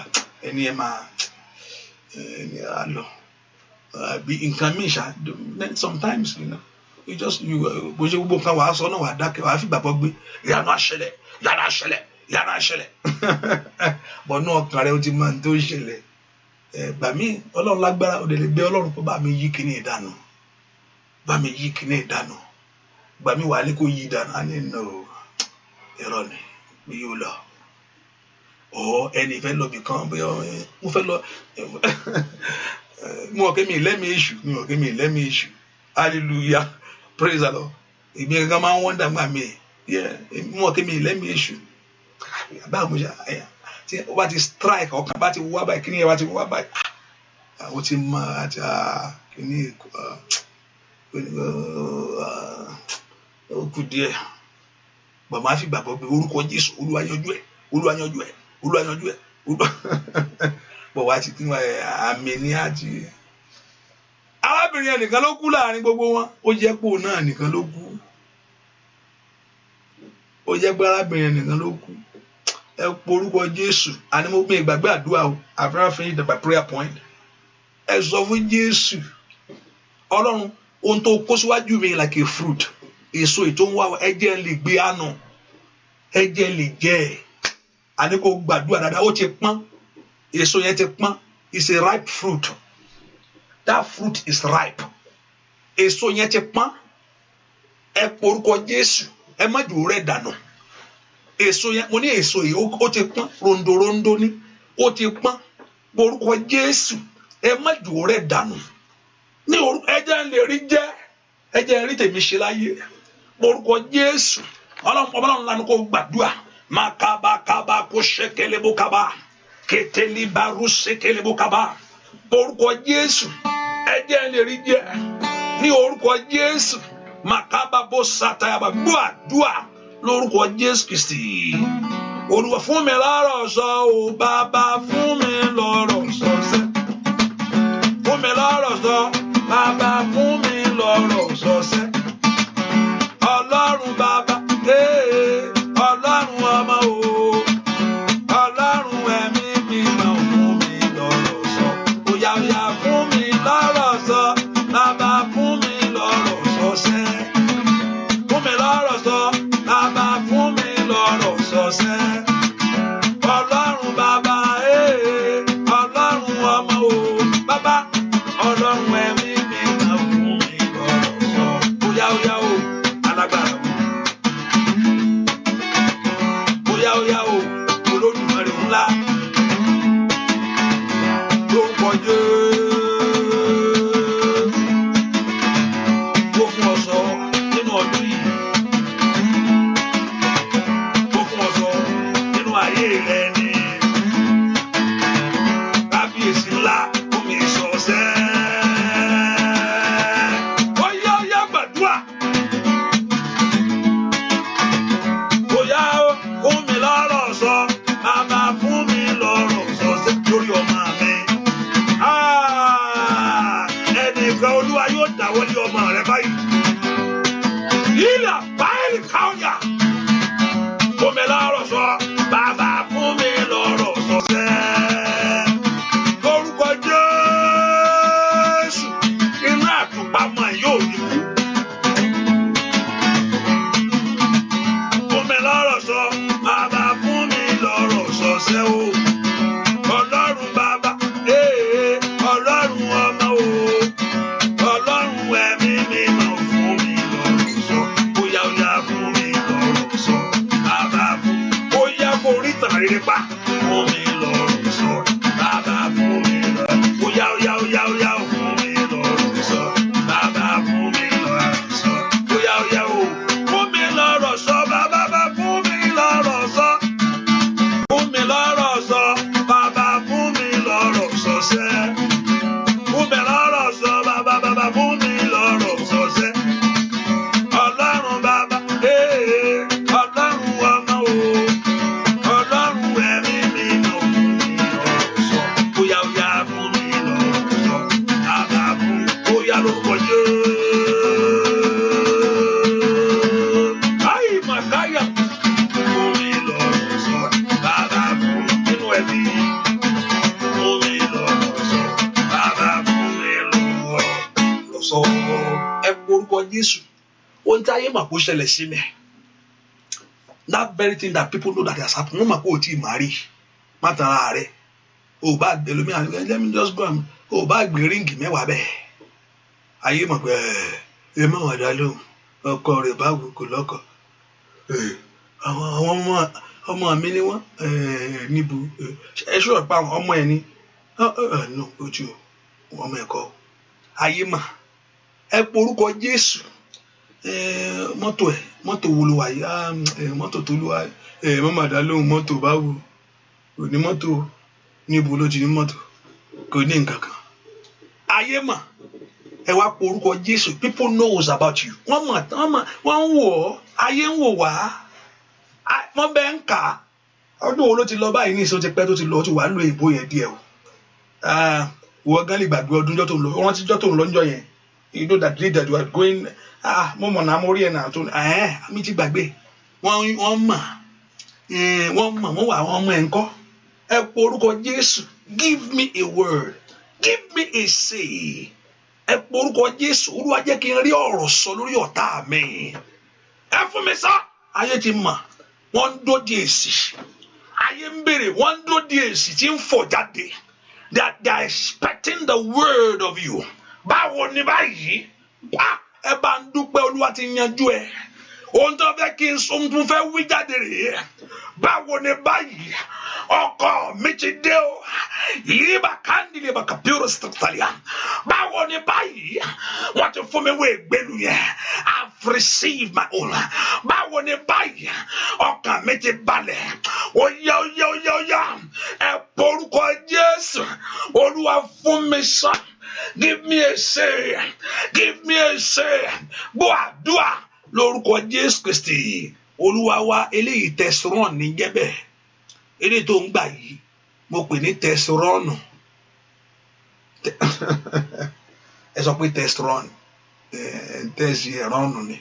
ẹni ẹ máa ẹni á lọ. Bí nǹkan míì ṣá sometimes you just bó ṣe gbogbo nǹkan wàá sọ náà wàá dákẹ́ wàá fi gbàgbọ́ gbé ìyanu á ṣẹlẹ̀. Bọ̀ náà ọkàn rẹ ó ti máa ń tó ṣẹlẹ̀. Gbà mí Ọlọ́run lágbára ó lè gbé Ọlọ́run kó bá mi yí kíní ìdànù. Gbà mí wà ní kó yí ìdànù á ní nà ó ẹ̀rọ ni mi yóò lọ. Ẹni fẹ́ lọ bìkan bí mo fẹ́ lọ. Mo kẹ́ mi lẹ́mìí èṣù. Hallelujah. Praise the Lord. Èmi kankan máa ń wọ́n dàgbà mi. Mo kẹ́ mi lẹ́mìí èṣù. Báwo mo ṣe tí ó bá ti strike ọkàn bá ti wá báyìí kíní ẹ bá ti wá báyìí. Ó ti máa àti kíní ó kù díẹ̀. Bọ̀ máa fi gbàgbọ́ pé orúkọ Jésù Olúwa yanjú ẹ̀. Bọ̀ wá ti tún àmì ní àti. Arábìnrin ẹnìkan ló kú láàrin gbogbo wọn. Ó jẹ́ pé òun náà nìkan ló kú. Arábìnrin ẹnìkan ló kú. Ẹ porúkọ Jésù. Àní mo gbé ìgbàgbé àdúrà o. I've never finished the prayer point. Ẹ sọ fún Jésù. Ọlọ́run ohun tó kó síwájú mi like a fruit. Èso ètò ń wá ẹ̀jẹ̀ lè gbé àná. Ẹ̀jẹ̀ lè jẹ́ ẹ̀. Àní kò gbàdúrà dáadáa ó ti pọ́n. Èso yẹn ti pọ́n. It's a ripe fruit. That fruit is ripe. Èso yẹn ti pọ́n. Ẹ porúkọ Jésù. Ẹ má jù rẹ̀ dànù. Èso yẹn mo ní èso yìí ó ti pọ́n. Rondorondo ni. Ó ti pọ́n. Porúkọ Jésù. Ẹ má jù rẹ̀ dànù. Ní ẹ̀jẹ̀ lè rí jẹ́. Ẹ̀jẹ̀ rí tèmi ṣe láyé. Porúkọ Jésù. Ọlọ́run lanu kó gbàdúrà. Makaba kó ṣekelebo kaba. Keteli baru ṣekelebo kaba. Porúkọ Jésù. Ẹ̀jẹ̀ lè rí jẹ́. Ní orúkọ Jésù. Makaba bó satayaba. Gbàdúrà lórúkọ Jésù Kristi. Olúwa fún mi lọ́rọ̀ sọ o bàbá fún mi lọ́rọ̀ sọ sẹ́. Fún mi lọ́rọ̀ sọ bàbá fún mi lọ́rọ̀ sọ sẹ́. Ọlọ́run bàbá Ọlọ́run ọmọ o Ọlọ́run ẹ̀mí mímọ́ fún mi lọ́rọ̀ sọ. Óyá fún mi lọ́rọ̀ sọ bàbá fún mi lọ́rọ̀ sọ sẹ́. Fún mi lọ́rọ̀ sọ bàbá fún mi lọ́rọ̀ sọ sẹ́. Ọlọ́run bàbá Ọlọ́run ọmọ o bàbá Ọlọ́run ẹ̀mí mímọ́ fún mi lọ́rọ̀ sọ. Óyá o alágbára. Óyá o Olódùmarè ńlá. fún mi lọ. Oya oya oya oya fún mi lọ́rọ̀ sọ. Bàbá fún mi lọ́rọ̀ sọ. Oya oya o fún mi lọ́rọ̀ sọ. Bàbá fún mi lọ́rọ̀ sọ. Fún mi lọ́rọ̀ sọ. Bàbá fún mi lọ́rọ̀ sọ sẹ́. Fún mi lọ́rọ̀ sọ. Bàbá fún mi lọ́rọ̀ sọ sẹ́. Ọlọ́run bàbá, Ọlọ́run ọmọ o, Ọlọ́run ẹ̀mí mímọ́ fún mi lọ́rọ̀ sọ. Oya oya fún mi lọ́rọ̀ sọ. Bàbá fún oya lórúkọ Jésù. Ayé màkáyà fún mi lọ́rọ̀ sọ. Bàbá fún nínú ẹbí. Fún mi lọ́rọ̀ sọ. Bàbá fún mi lọ́rọ̀ sọ. Ẹ porúkọ Jésù. Ohun tí ayé mà kó ṣẹlẹ̀ sí mi. That very thing that people know that has happened. Wọ́n mà kó o tí ì máa rí. Má tara rẹ̀. O bá gbé lómi àná. Let me just go and o bá gbé ríǹgì mẹ́wàá bẹ́ẹ̀. Ayé mà pé ẹ má wà dá lóhùn. Ọkọ rẹ̀ báwo kò lọ́kọ. Àwọn ọmọ mi ni wọ́n níbo. Ẹ ṣọ́ pa àwọn ọmọ ẹ ní. No ojú ọmọ ẹ̀kọ́. Ayé mà. Ẹ porúkọ Jésù. Mọ́tò wo ló wà yìí? Mọ́tò tó ló wà mọ́mọ́ dá lóhùn mọ́tò báwo kò ní mọ́tò níbo ló ti ní mọ́tò kò ní nǹkan kan. Ayé mà ẹ wá porúkọ Jésù. People knows about you. Wọ́n ń wò ọ́. Ayé ń wò wá. Wọ́n bẹ́ẹ̀ ń kà á. Ọdún wo ló ti lọ báyìí ní ìṣó ti pẹ́ tó ti lọ ó ti wà lóye ìbò yẹn díẹ̀ o. Wọ́n gán lè gbàgbé ọdún jọ́ tó ń lọ. Wọ́n ti jọ́ tó ń lọ níjọ́ yẹn. You know that day that you are going mo mọ̀ náà mo rí ẹ̀ náà tó mi ti gbàgbé wọ́n mọ̀ wọ́n wà àwọn ọmọ ẹ̀ ń kọ́. Ẹ po orúkọ Jésù. Give me a word, give me a say. Ẹ po orúkọ Jésù. Olúwa jẹ́ kí n rí ọ̀rọ̀ sọ lórí ọ̀tá mi. Ẹ fún mi sọ. Ayé ti mọ̀ wọ́n ń dó di èsì. Ayé ń béèrè wọ́n ń dó di èsì tí ń fọ̀ jáde. They are expecting the word of you. Báwo ni báyìí? Ẹ bá ń dúpẹ́ Olúwa ti yanjú ẹ. Ohun tó fẹ́ kí n sọ ohun tó fẹ́ wí jáde rèé. Báwo ni báyìí? Ọkọ mi ti dé o. Ìyíba kándìlì bàkà pure stọ̀tàlíà. Báwo ni báyìí? Wọ́n ti fún mi wé ìgbélu yẹn. I've received my own. Báwo ni báyìí? Ọkàn mi ti balẹ̀. Oya. Ẹ porúkọ Jésù. Olúwa fún mi sọ. Give me a say. Give me a say. Gbọ́ àdúrà lórúkọ Jésù Kristi. Olúwa wa eléyìí tẹ̀sírọ̀n ní jẹ́bẹ̀. Eléyìí tó ń gbà yìí mo pè ní tẹ̀sírọ̀nù. Ẹ sọ pé tẹ̀sírọ̀nù. Tẹ̀sírọ̀nù ni.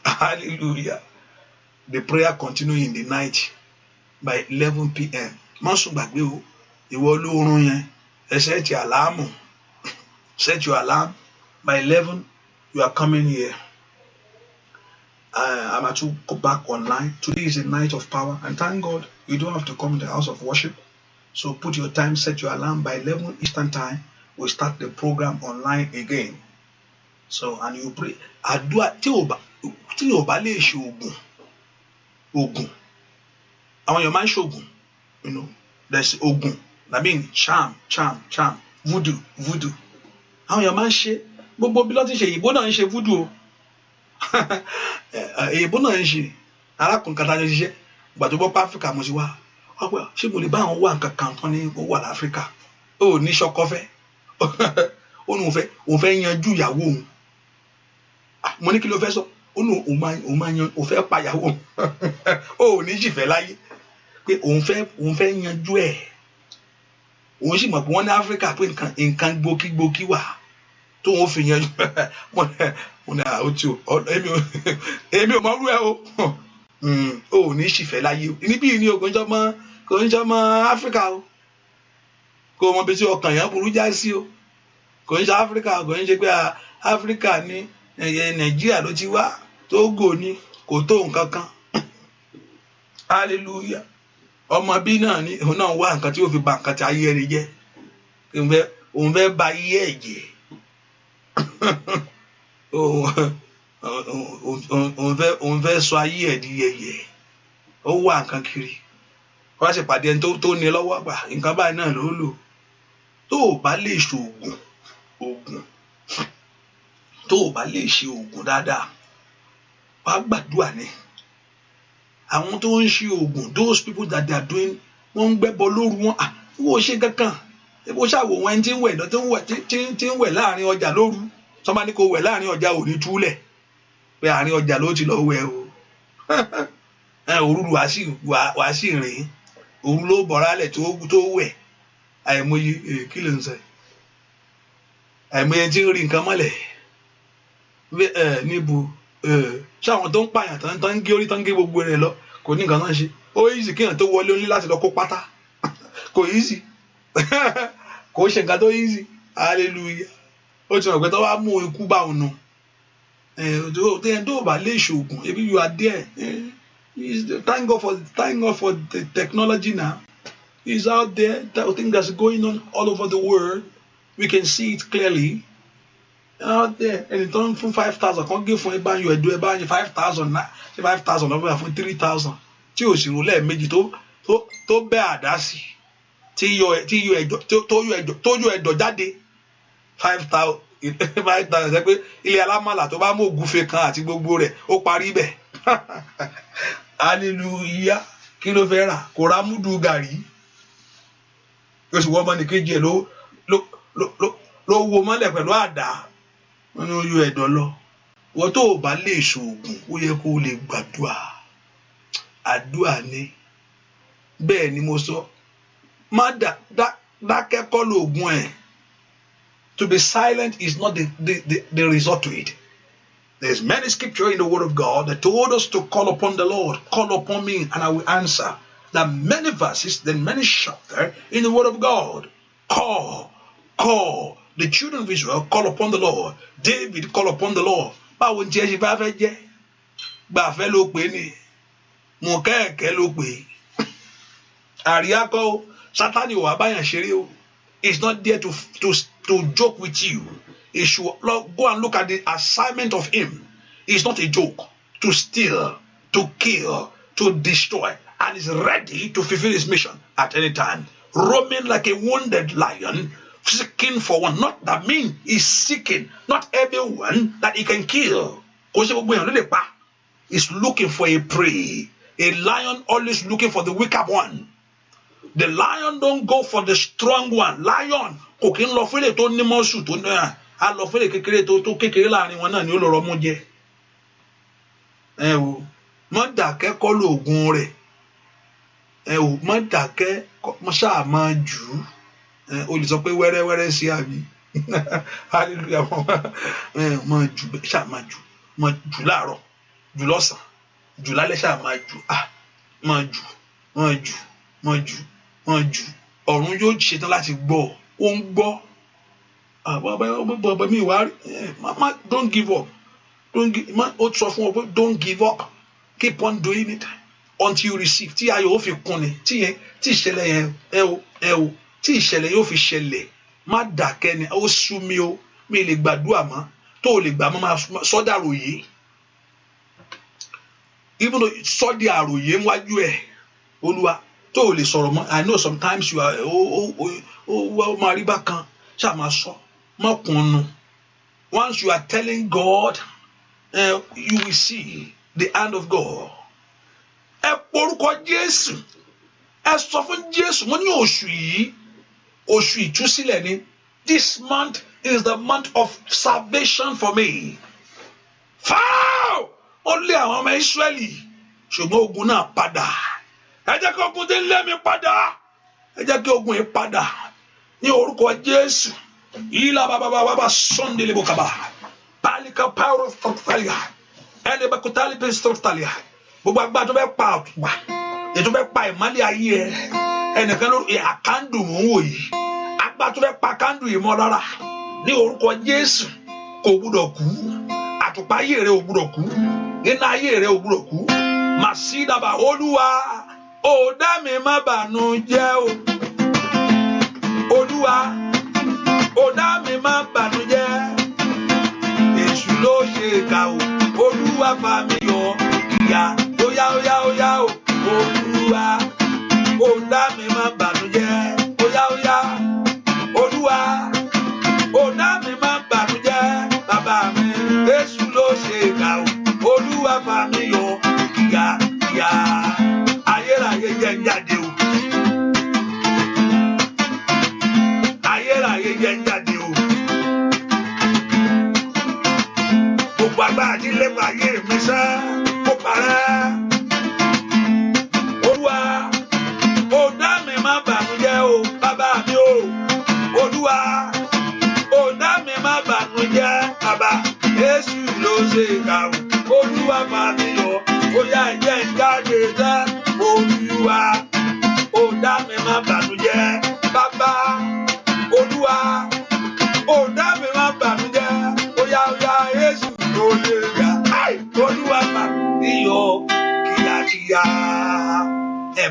Hallelujah. The prayer continue in the night by 11 p.m. Má sùn gbàgbé o. Ìwọ olóorun yẹn. Ẹ ṣẹ́ ti àlámù. Set your alarm. By 11, you are coming here. I'm about to go back online. Today is a night of power. And thank God, you don't have to come to the house of worship. So put your time, set your alarm. By 11 Eastern time, we'll start the program online again. So, and you pray. Àdúà tí o bá lè ṣe ogun. Àwọn èèyàn máa ń ṣe ogun. You know, there's ogun. I mean, charm, voodoo. Àwọn èèyàn máa ń ṣe gbogbo bí lọ́ ti ṣe ìbò náà ń ṣe voodoo o. Ìbò náà ń ṣe arákùnrin kan tájọ ṣiṣẹ́ ìgbà tó bọ́ pa Áfíríkà mo ti wá ọpẹ́ ṣé mo lè bá àwọn wà nǹkan kan tán ní ó wà láfíríkà ó ní ṣọkọfẹ́ ó ní òun fẹ́ yanjú ìyàwó òun. Mo ní kí ló fẹ́ sọ ó ní òun máa yan òun fẹ́ pa ìyàwó òun ó ní jìfẹ́ láyé pé òun fẹ́ yanjú ẹ̀. Òun sì mọ̀ pé wọ́n ní Áfíríkà pé nǹkan gbókígbókí wà tó wọ́n fi yanjú mo ní àwòtí o èmi ò mọ̀ rú ẹ o ò ní ṣìfẹ́ láyé o níbí ni o kò ń jọmọ Áfíríkà o kò mọ bí tí ọkàn yẹn burú já sí o kò ń ṣe Áfíríkà kò ń ṣe pé Áfíríkà ní Nàìjíríà ló ti wá Tógò ní kò tó nǹkan kan hallelujah. Ọmọ bí náà ni òun náà wá nǹkan tí ó fi ba nǹkan tí ayé rẹ̀ jẹ́ òun fẹ́ ba ayé ẹ̀ jẹ́ òun fẹ́ sọ ayé ẹ̀ di yẹ̀yẹ̀ ó wá nǹkan kiri wọ́n á sì pàdé ẹni tó ní lọ́wọ́ àgbà nǹkan báyìí náà ló lò tó o bá lè ṣe oògùn tó o bá lè ṣe oògùn dáadáa wàá gbàdúrà ni. Àwọn tó ń ṣe oògùn, those people that they are doing, wọ́n ń gbẹ́bọ lóru wọn wọ́n ṣe kankan. Bó ṣàwò wọn tí ń wẹ̀ tí ń wẹ̀ láàrin ọjà lóru, sọ́mọ́ ní kò wẹ̀ láàrin ọjà ò ní túlẹ̀ pé àárín ọjà ló ti lọ wẹ̀ o. Òru wàá sì rìn, òru ló bọ̀rálẹ̀ tó wẹ̀. Àìmọye kí ló ń sọ, àìmọye tí ń rí nǹkan mọ́lẹ̀ níbo ṣáwọn tó ń pààyàn tó ń gé orí tó ń gé gbogbo rẹ̀ lọ kò ní nǹkan náà ṣe. Ó easy kéèyàn tó wọlé oní láti lọ kó pátá kò easy kò ṣe nǹkan tó easy. Hallelujah. Ó ti mọ̀ pé tó wá mú ikú bá òun nù tó bá lè ṣoògùn ebi you are there. Thank God for the technology now. It's out there. That thing that's going on all over the world. We can see it clearly. Out there. And tó ń fún 5,000 kan gé fún ẹbá yọ ẹ̀dọ́ ẹbá yẹn 5,000 náà ṣe 5,000 lọ́wọ́ fún 3,000 tí ò sì rò lẹ́ẹ̀mejì tó bẹ́ àdá sí tó yọ ẹ̀dọ̀ jáde 5,000 ṣe pé ilé alámàlà tó bá mú ògúnfe kan àti gbogbo rẹ̀ ó parí bẹ̀. Hallelujah. Kí ló fẹ́ rà? Kò ra múdù gàrí. Yóò sì wọ́n ọmọ nìkejì ẹ̀ ló wo mọ́lẹ̀ pẹ̀lú àdá. Wọ́n ní ó yọ ẹ̀dọ̀ lọ. Wọ́n tó bá lè ṣoògùn ó yẹ kó lè gbàdúrà. Àdúrà ni. Bẹ́ẹ̀ ni mo sọ. Má dákẹ́ kọ́ lóògùn ẹ̀. To be silent is not the resort to it. There's many scripture in the Word of God that told us to call upon the Lord. Call upon me and I will answer. There are many verses, there are many chapters in the Word of God. Call. The children of Israel call upon the Lord. David call upon the Lord. Báwo ni ṣe bá fẹ́ jẹ́? Gbàfẹ́ ló pè ní. Mọ̀kẹ́ẹ̀kẹ́ ló pè. Àríyákọ́ Sátánì ò wá báyàn ṣeré o. It's not there to joke with you. He should go and look at the assignment of him. It's not a joke. To steal, to kill, to destroy. And is ready to fulfill his mission at any time. Roaming like a wounded lion, seeking for one. Not that mean he's seeking. Not everyone that he can kill. He's looking for a prey. A lion always looking for the weaker one. The lion don't go for the strong one. Lion kò kí ń lọ fún ilé tó ní mọ́sù tó ní a lọ fún ilé kékeré tó kékeré láàrin wọn náà ni ó lọ rọmú jẹ. Mọ́ dàkẹ́ kọ́ lóògùn rẹ̀. Mọ́ dàkẹ́ mọ́ ṣáà máa jù ú. O lè sọ pé wẹ́rẹ́wẹ́rẹ́ sí àbí. Hallelujah. Mọ́ jù ṣáà máa jù. Mọ́ jù láàárọ̀, jù lọ́sàn-án, jù lálẹ́ ṣáà máa jù. Mọ́ jù. Ọ̀run yóò ṣetán láti gbọ́. Ó ń gbọ́. Bàbá mi wá rí. Don't give up. Ó sọ fún ọ pé don't give up. Keep on doing it until you receive. Tí ayọ̀ ó fi kún ni. Tí ìṣẹ̀lẹ̀ yẹn tí ìṣẹ̀lẹ̀ yóò fi ṣẹlẹ̀. Má dàkẹ́ ni. Ó sú mi o. Mi lè gbàdúrà mọ́. Tó o lè gbà mọ́ máa sọ́dà àròyé. Even though sọ́dà àròyé wájú ẹ̀. Olúwa. Tó o lè sọ̀rọ̀ mọ́. I know sometimes you are máa rí bákan ṣáà máa sọ má kùnú. Once you are telling God, you will see the hand of God. Ẹ porúkọ Jésù. Ẹ sọ fún Jésù mo ní oṣù ìtúsílẹ̀ ni. This month is the month of salvation for me. Fáwọn ó lé àwọn ọmọ Ísírẹ́lì ṣùgbọ́n ogun náà padà. Ẹ jẹ́ kí ogun dé lé mi padà. Ẹ jẹ́ kí ogun yìí padà. Ní orúkọ Jésù. Ìlà bàbá Sunday lè bò kaba. Pálíkà power of Tọ́tàlíà. Ẹni bẹ kútàlí pé Tọ́tàlíà. Gbogbo agbá tó bẹ pa àtùpà. Ètò bẹ pa ìmọ́lẹ̀ ayé ẹ. Ẹnìkan ló àkándù mò ń wò yìí. Agbá tó bẹ pa kándù yìí mọ́ rárá. Ní orúkọ Jésù kò gbúdọ̀ kú. Àtùpà ayé rẹ ò gbúdọ̀ kú. Iná ayé rẹ ò gbúdọ̀ kú. Màsídàbà Olúwa. Ó dá mi má bànújẹ́ o. Olúwa. Ó dá mi má bànújẹ́. Èṣù ló ṣe kà o. Olúwa fà mí yọ. Ìyà óyá o. Olúwa. Ó dá mi má bànújẹ́. Óyá. Olúwa. jẹ́ ń jáde o. Gbogbo agbára tí lépa ayé mi sẹ́ kó parẹ́. Olúwa ó dá mi má bànújẹ́ o bàbá mi o. Olúwa ó dá mi má bànújẹ́ bàbá. Jésù ló ṣe kà o. Olúwa bá mi yọ ó yá ẹ̀jẹ̀ ń jáde sẹ́. Olúwa ó dá mi má bànújẹ́ bàbá. Olúwa ó dá mi má bànújẹ́ ó yá Jésù ló lè ga. Olúwa bá mi yọ kíákíá.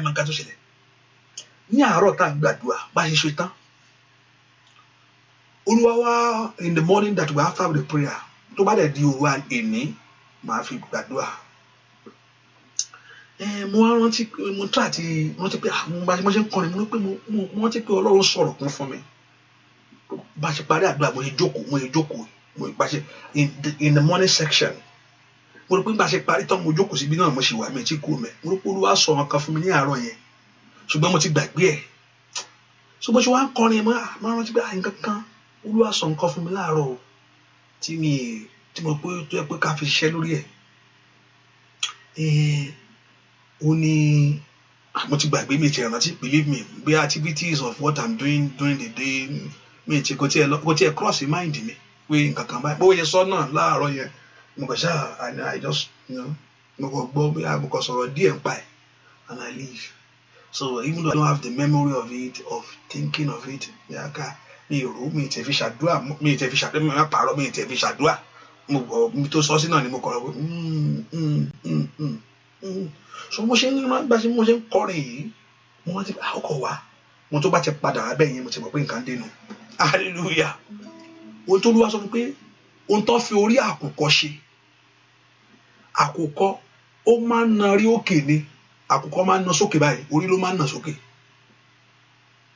Mọ nǹkan tó ṣẹlẹ̀ ní àárọ̀ tá à ń gbàdúrà bá ṣe ṣe tán. Olúwa wá in the morning that we after the prayer tó bá dẹ̀ di òru èní màá fi gbàdúrà. Mo wá rántí mo try àti rántí pé àwọn bá ṣe ń kọrin mo rántí pé Ọlọ́run sọ̀rọ̀ kún fún mi. Bá ṣe parí àdúrà mo ṣe jókòó bá ṣe in the morning section mo rò pé bá ṣe parí tán mo jókòó síbi náà mo ṣì wà mí tí kú mẹ́. Mo rò pé Olúwa sọ nǹkan fún mi ní àárọ̀ yẹn ṣùgbọ́n mo ti gbàgbé ẹ̀. So bó ṣe wá ń kọrin máa rántí pé nǹkan kan Olúwa sọ nǹkan fún mi láàárọ̀ o tí mo pé tó yẹ pé ká fi ṣiṣẹ́ lórí ẹ̀. Ó ní mo ti gbàgbé mi ti rántí believe me bí activities of what I'm doing during the day mi ti kò tiẹ̀ cross in mind mi pé nǹkan kan báyìí bó yẹ sọ náà láàárọ̀ yẹn mo kàn ṣáà I just mo kàn gbọ́ bí mo kàn sọ̀rọ̀ díẹ̀ ń pa ẹ̀ and I leave. So even though I don't have the memory of it of thinking of it mi rò mi tẹ̀ fi ṣàdúrà mi tẹ̀ fi ṣàdúrà mi máa pààrọ̀ mi tẹ̀ fi ṣàdúrà mi tó sọ sí náà ni mo kọ̀ ọ́ so mo ṣe ń kọrin yìí mo rántí ọkọ̀ wá mo tó bá ti padà wá bẹ́ẹ̀ yẹn mo ti mọ̀ pé nǹkan dénú hallelujah. Ohun tó Olúwa sọ fún pé ohun tó fi orí àkùkọ ṣe àkùkọ ó máa ń narí òkè ni àkùkọ máa ń na sókè báyìí orí ló máa ń na sókè.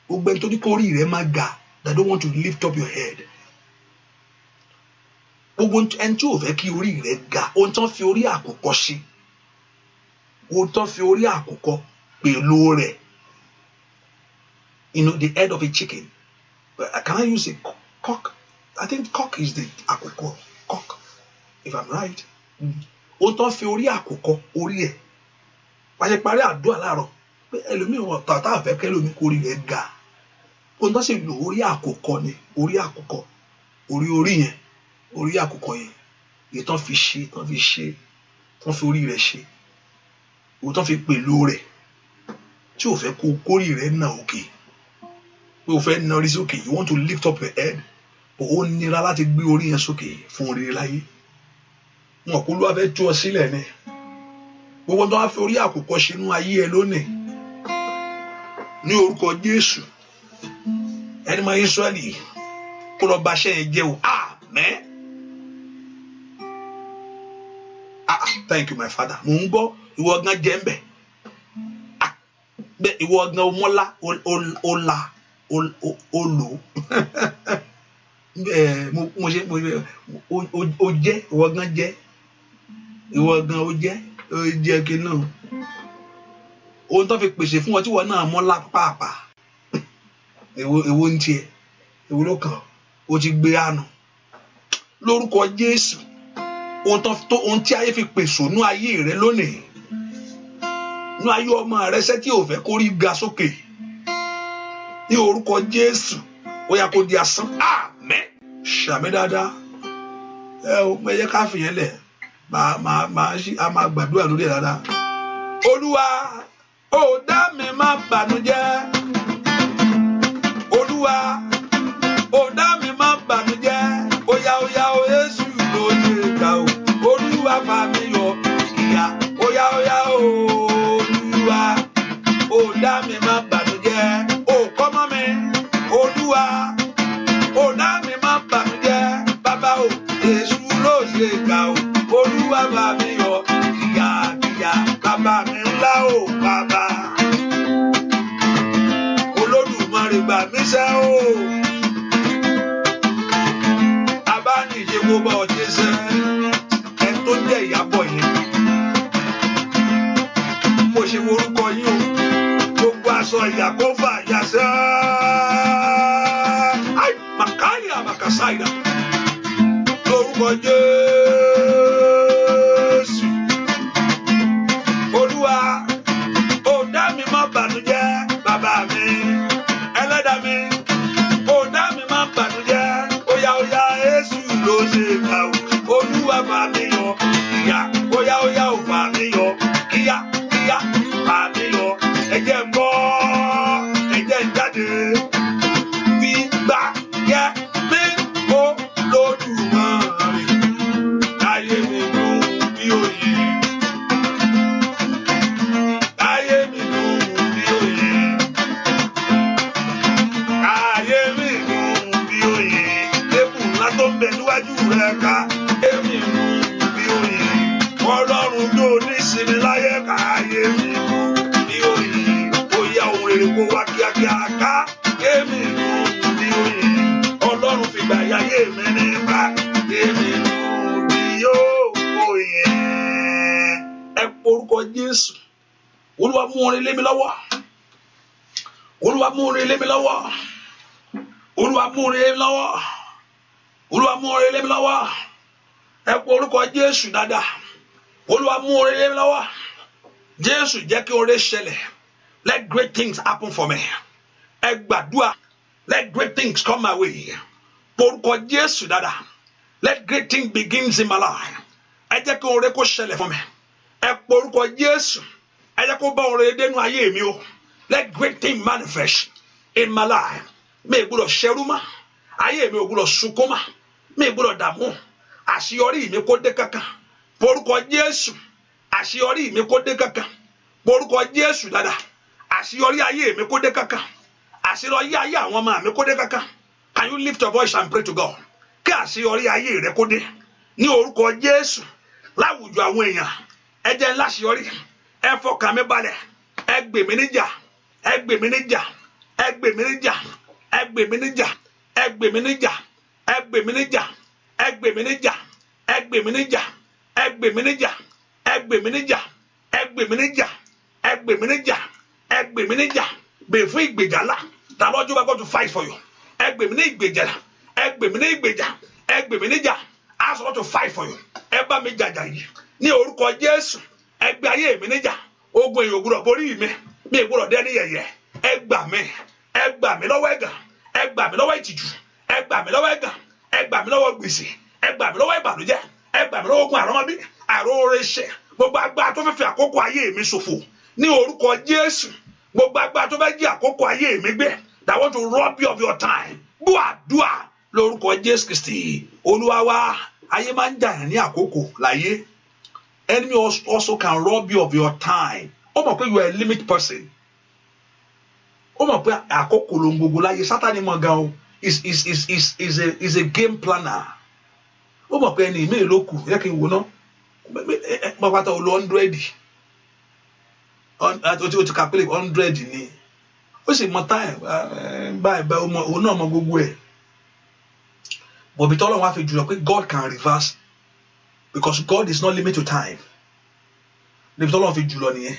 Gbogbo ẹni tó ní kó orí rẹ máa ga that don't want to lift up your head. Gbogbo ẹni tí ò fẹ́ kí orí rẹ ga ohun tó fi orí àkùkọ ṣe ohun tó fi orí àkùkọ pẹ̀lú rẹ̀ the head of a chicken but can I use a cock? I think cock is the àkùkọ cock if I'm right. Ohun tó fi orí àkùkọ orí ẹ̀ pàṣẹ parí àdúrà láàárọ̀ pé ẹlòmíràn tàtà àfẹ́ kẹlòmí kó orí rẹ̀ ga ohun tó sì lò orí àkùkọ ni orí àkùkọ orí yẹn orí àkùkọ yẹn èyí tó fi fi orí rẹ̀ ṣe ohun tó fi pèlò rẹ̀ tí ò fẹ́ kó kórì rẹ̀ nà òkè pé o fẹ́ nà orí sókè you want to lift up your head but ó nira láti gbé orí yẹn sókè fún oríire láyé wọn kò Olúwa fẹ́ tú ọ sílẹ̀ ni gbogbo tó wá fi orí àkùkọ sínú ayé ẹ lónìí ní orúkọ Jésù ẹni máa Ísírẹ́lì kó lọ bá aṣẹ yẹn jẹ́ o amen. Thank you my father mo ń gbọ́ ìwọ gan jẹ́ ń bẹ̀ bẹ́ẹ̀ ìwọ gan mọ́lá ó lò mo ṣe ó jẹ́ ìwọ gan jẹ́ ìwọ gan ó jẹ́ kí náà ohun tó fi pèsè fún ọ tí wọn náà mọ́lá pàápàá èwo ń tiẹ̀ èwo ló kàn ó ti gbé àná lórúkọ Jésù ohun tí ayé fi pèsè nú ayé rẹ lónìí nú ayé ọmọ rẹ ṣẹ́ tí ò fẹ́ kó rí ga sókè ní orúkọ Jésù ó yá kó di asán àmín ṣàmì dáadáa ẹ jẹ́ ká fìyẹn lẹ̀ a máa gbàdúrà lórí ẹ̀ dáadáa. Olúwa ó dá mi má bànújẹ́ Olúwa ó dá mi má bànújẹ́ ó yá Jésù ló lè ga o Olúwa bá mi yọ ìyá ó yá Olúwa ó dá mi má bànújẹ́ ó kọ́ mọ́ mi Olúwa ó dá mi má bànújẹ́ bàbá o Jésù ló lè ga o Olúwa bá mi yọ ìyá bàbá mi ńlá o bàbá Olódùmarè gbà mí ṣẹ́ o abánijẹ́ wo bá ọ jẹ́ ṣẹ́ ẹ tó jẹ́ Ìyábọ̀ yẹn mo ṣe worúkọ yín o gbogbo aṣọ ìyà kó fà yà ṣẹ́ kàsáìdá lórúkọ Jésù. Olúwa ó dá mi má bànújẹ́ bàbá mi ẹlẹ́dà mi ó dá mi má bànújẹ́ óyá Jésù ló ṣe gbà ó. Olúwa bá mi yọ kíá óyá ò bá mi yọ kíá bá mi yọ ẹ̀jẹ̀ ń bọ́ ẹ̀jẹ̀ ń jáde fi gbà yẹ mí ó Olódùmarè ayé mi dùn bí oyin ayé mi dùn bí oyin ayé mi dùn bí oyin lébù ńlá tó ń bẹ níwájú rẹ ká ayé mi dùn bí oyin Ọlọ́run tó nísinmi láyé ká ayé mi dùn bí oyin bóyá ohun rere kó wá kíákíá ká ayé mi dùn bí oyin Ọlọ́run fìgbà yáyé mi nípa ayé mi dùn bí oyin. Ẹ porúkọ Jésù. Olúwa mú orin lé mi lọ́wọ́. Olúwa mú orin lé mi lọ́wọ́. Olúwa mú orin lé mi lọ́wọ́. Olúwa mú orin lé mi lọ́wọ́. Ẹ porúkọ Jésù dáadáa. Olúwa mú orin lé mi lọ́wọ́. Jésù jẹ́ kí oore ṣẹlẹ̀. Let great things happen for me. Ẹ gbàdúrà. Let great things come my way. Porúkọ Jésù dáadáa. Let great things begin in my life. Ẹ jẹ́ kí oore kó ṣẹlẹ̀ fún mi. Ẹ porúkọ Jésù. Ẹ jẹ́ kó bá oore dénú ayé mi o. Let great things manifest in my life. Mi ò gbọ́dọ̀ ṣẹrú mọ́. Ayé mi ò gbọ́dọ̀ sunkún mọ́. Mi ò gbọ́dọ̀ dààmú. Àṣeyọrí mi kó dé kankan. Porúkọ Jésù. Àṣeyọrí mi kó dé kankan. Porúkọ Jésù dáadáa. Àṣeyọrí ayé mi kó dé kankan. Àṣeyọrí ayé àwọn ọmọ mi kó dé kankan. Can you lift your voice and pray to God? Kí àṣeyọrí ayé rẹ kó dé. Ní orúkọ Jésù. Láwùjọ àwọn èèyàn. Ẹ jẹ́ n láṣeyọrí. Ẹ fọkàn mi balẹ̀. Ẹ gbè mí níjà. Ẹ gbè mí níjà. Ẹ gbè mí níjà. Ẹ gbè mí níjà. Ẹ gbè mí níjà. Ẹ gbè mí níjà. Ẹ gbè mí níjà. Ẹ gbè mí níjà. Ẹ gbè mí níjà. Ẹ gbè mí níjà. Ẹ gbè mí níjà. Ẹ gbè mí níjà. Ẹ gbè mí níjà. Bẹ̀ fún ìgbèjà ńlá. The Lord you are going to fight for you. Ẹ gbè mí ní ìgbèjà. Ẹ gbè mí ní ìgbèjà. Ẹ gbè mí níjà. Ask God to fight for you. Ẹ bá mi jàjà yìí. Ní orúkọ Jésù. Ẹ gbé ayé mi níjà. Ogun èèyàn ògbúdọ̀ borí mi. Mi ògbúdọ̀ dẹ́ni yẹ̀yẹ́. Ẹ gbà mí. Ẹ gbà mí lọ́wọ́ ẹ̀gàn. Ẹ gbà mí lọ́wọ́ ìtìjú. Ẹ gbà mí lọ́wọ́ ẹ̀gàn. Ẹ gbà mí lọ́wọ́ gbèsè. Ẹ gbà mí lọ́wọ́ ìbànújẹ́. Ẹ gbà mí lọ́wọ́ ogun àrọ́mọbí. Àròore ṣẹ. Gbogbo agbára tó fẹ́ fi àkókò ayé mi ṣòfò. Ní orúkọ Jésù. Gbogbo agbára tó fẹ́ jí àkókò ayé mi gbé. That want to rob you of your time. Dúà lórúkọ Jésù Kristi. Olúwa wa, ayé máa ń jà ní àkókò láyé. Enemy also can rob you of your time. Ó mọ̀ pé you are a limit person. Ó mọ̀ pé àkókò ló ń gbogbo láyé. Sátánì mọ̀ gan o. Is a game planner. Ó mọ̀ pé ẹni ìmí ló kù. Yẹ kí n wò ná. Pàpàtà olú 100. O ti calculate 100 ni. Ó sì mọ time báyìí òun náà mọ gbogbo ẹ̀. Bọ̀bí tọ́lọ́ wọn á fi jùlọ pé God can reverse because God is not limited to time. Bọ̀bí tọ́lọ́ wọn fi jùlọ nìyẹn.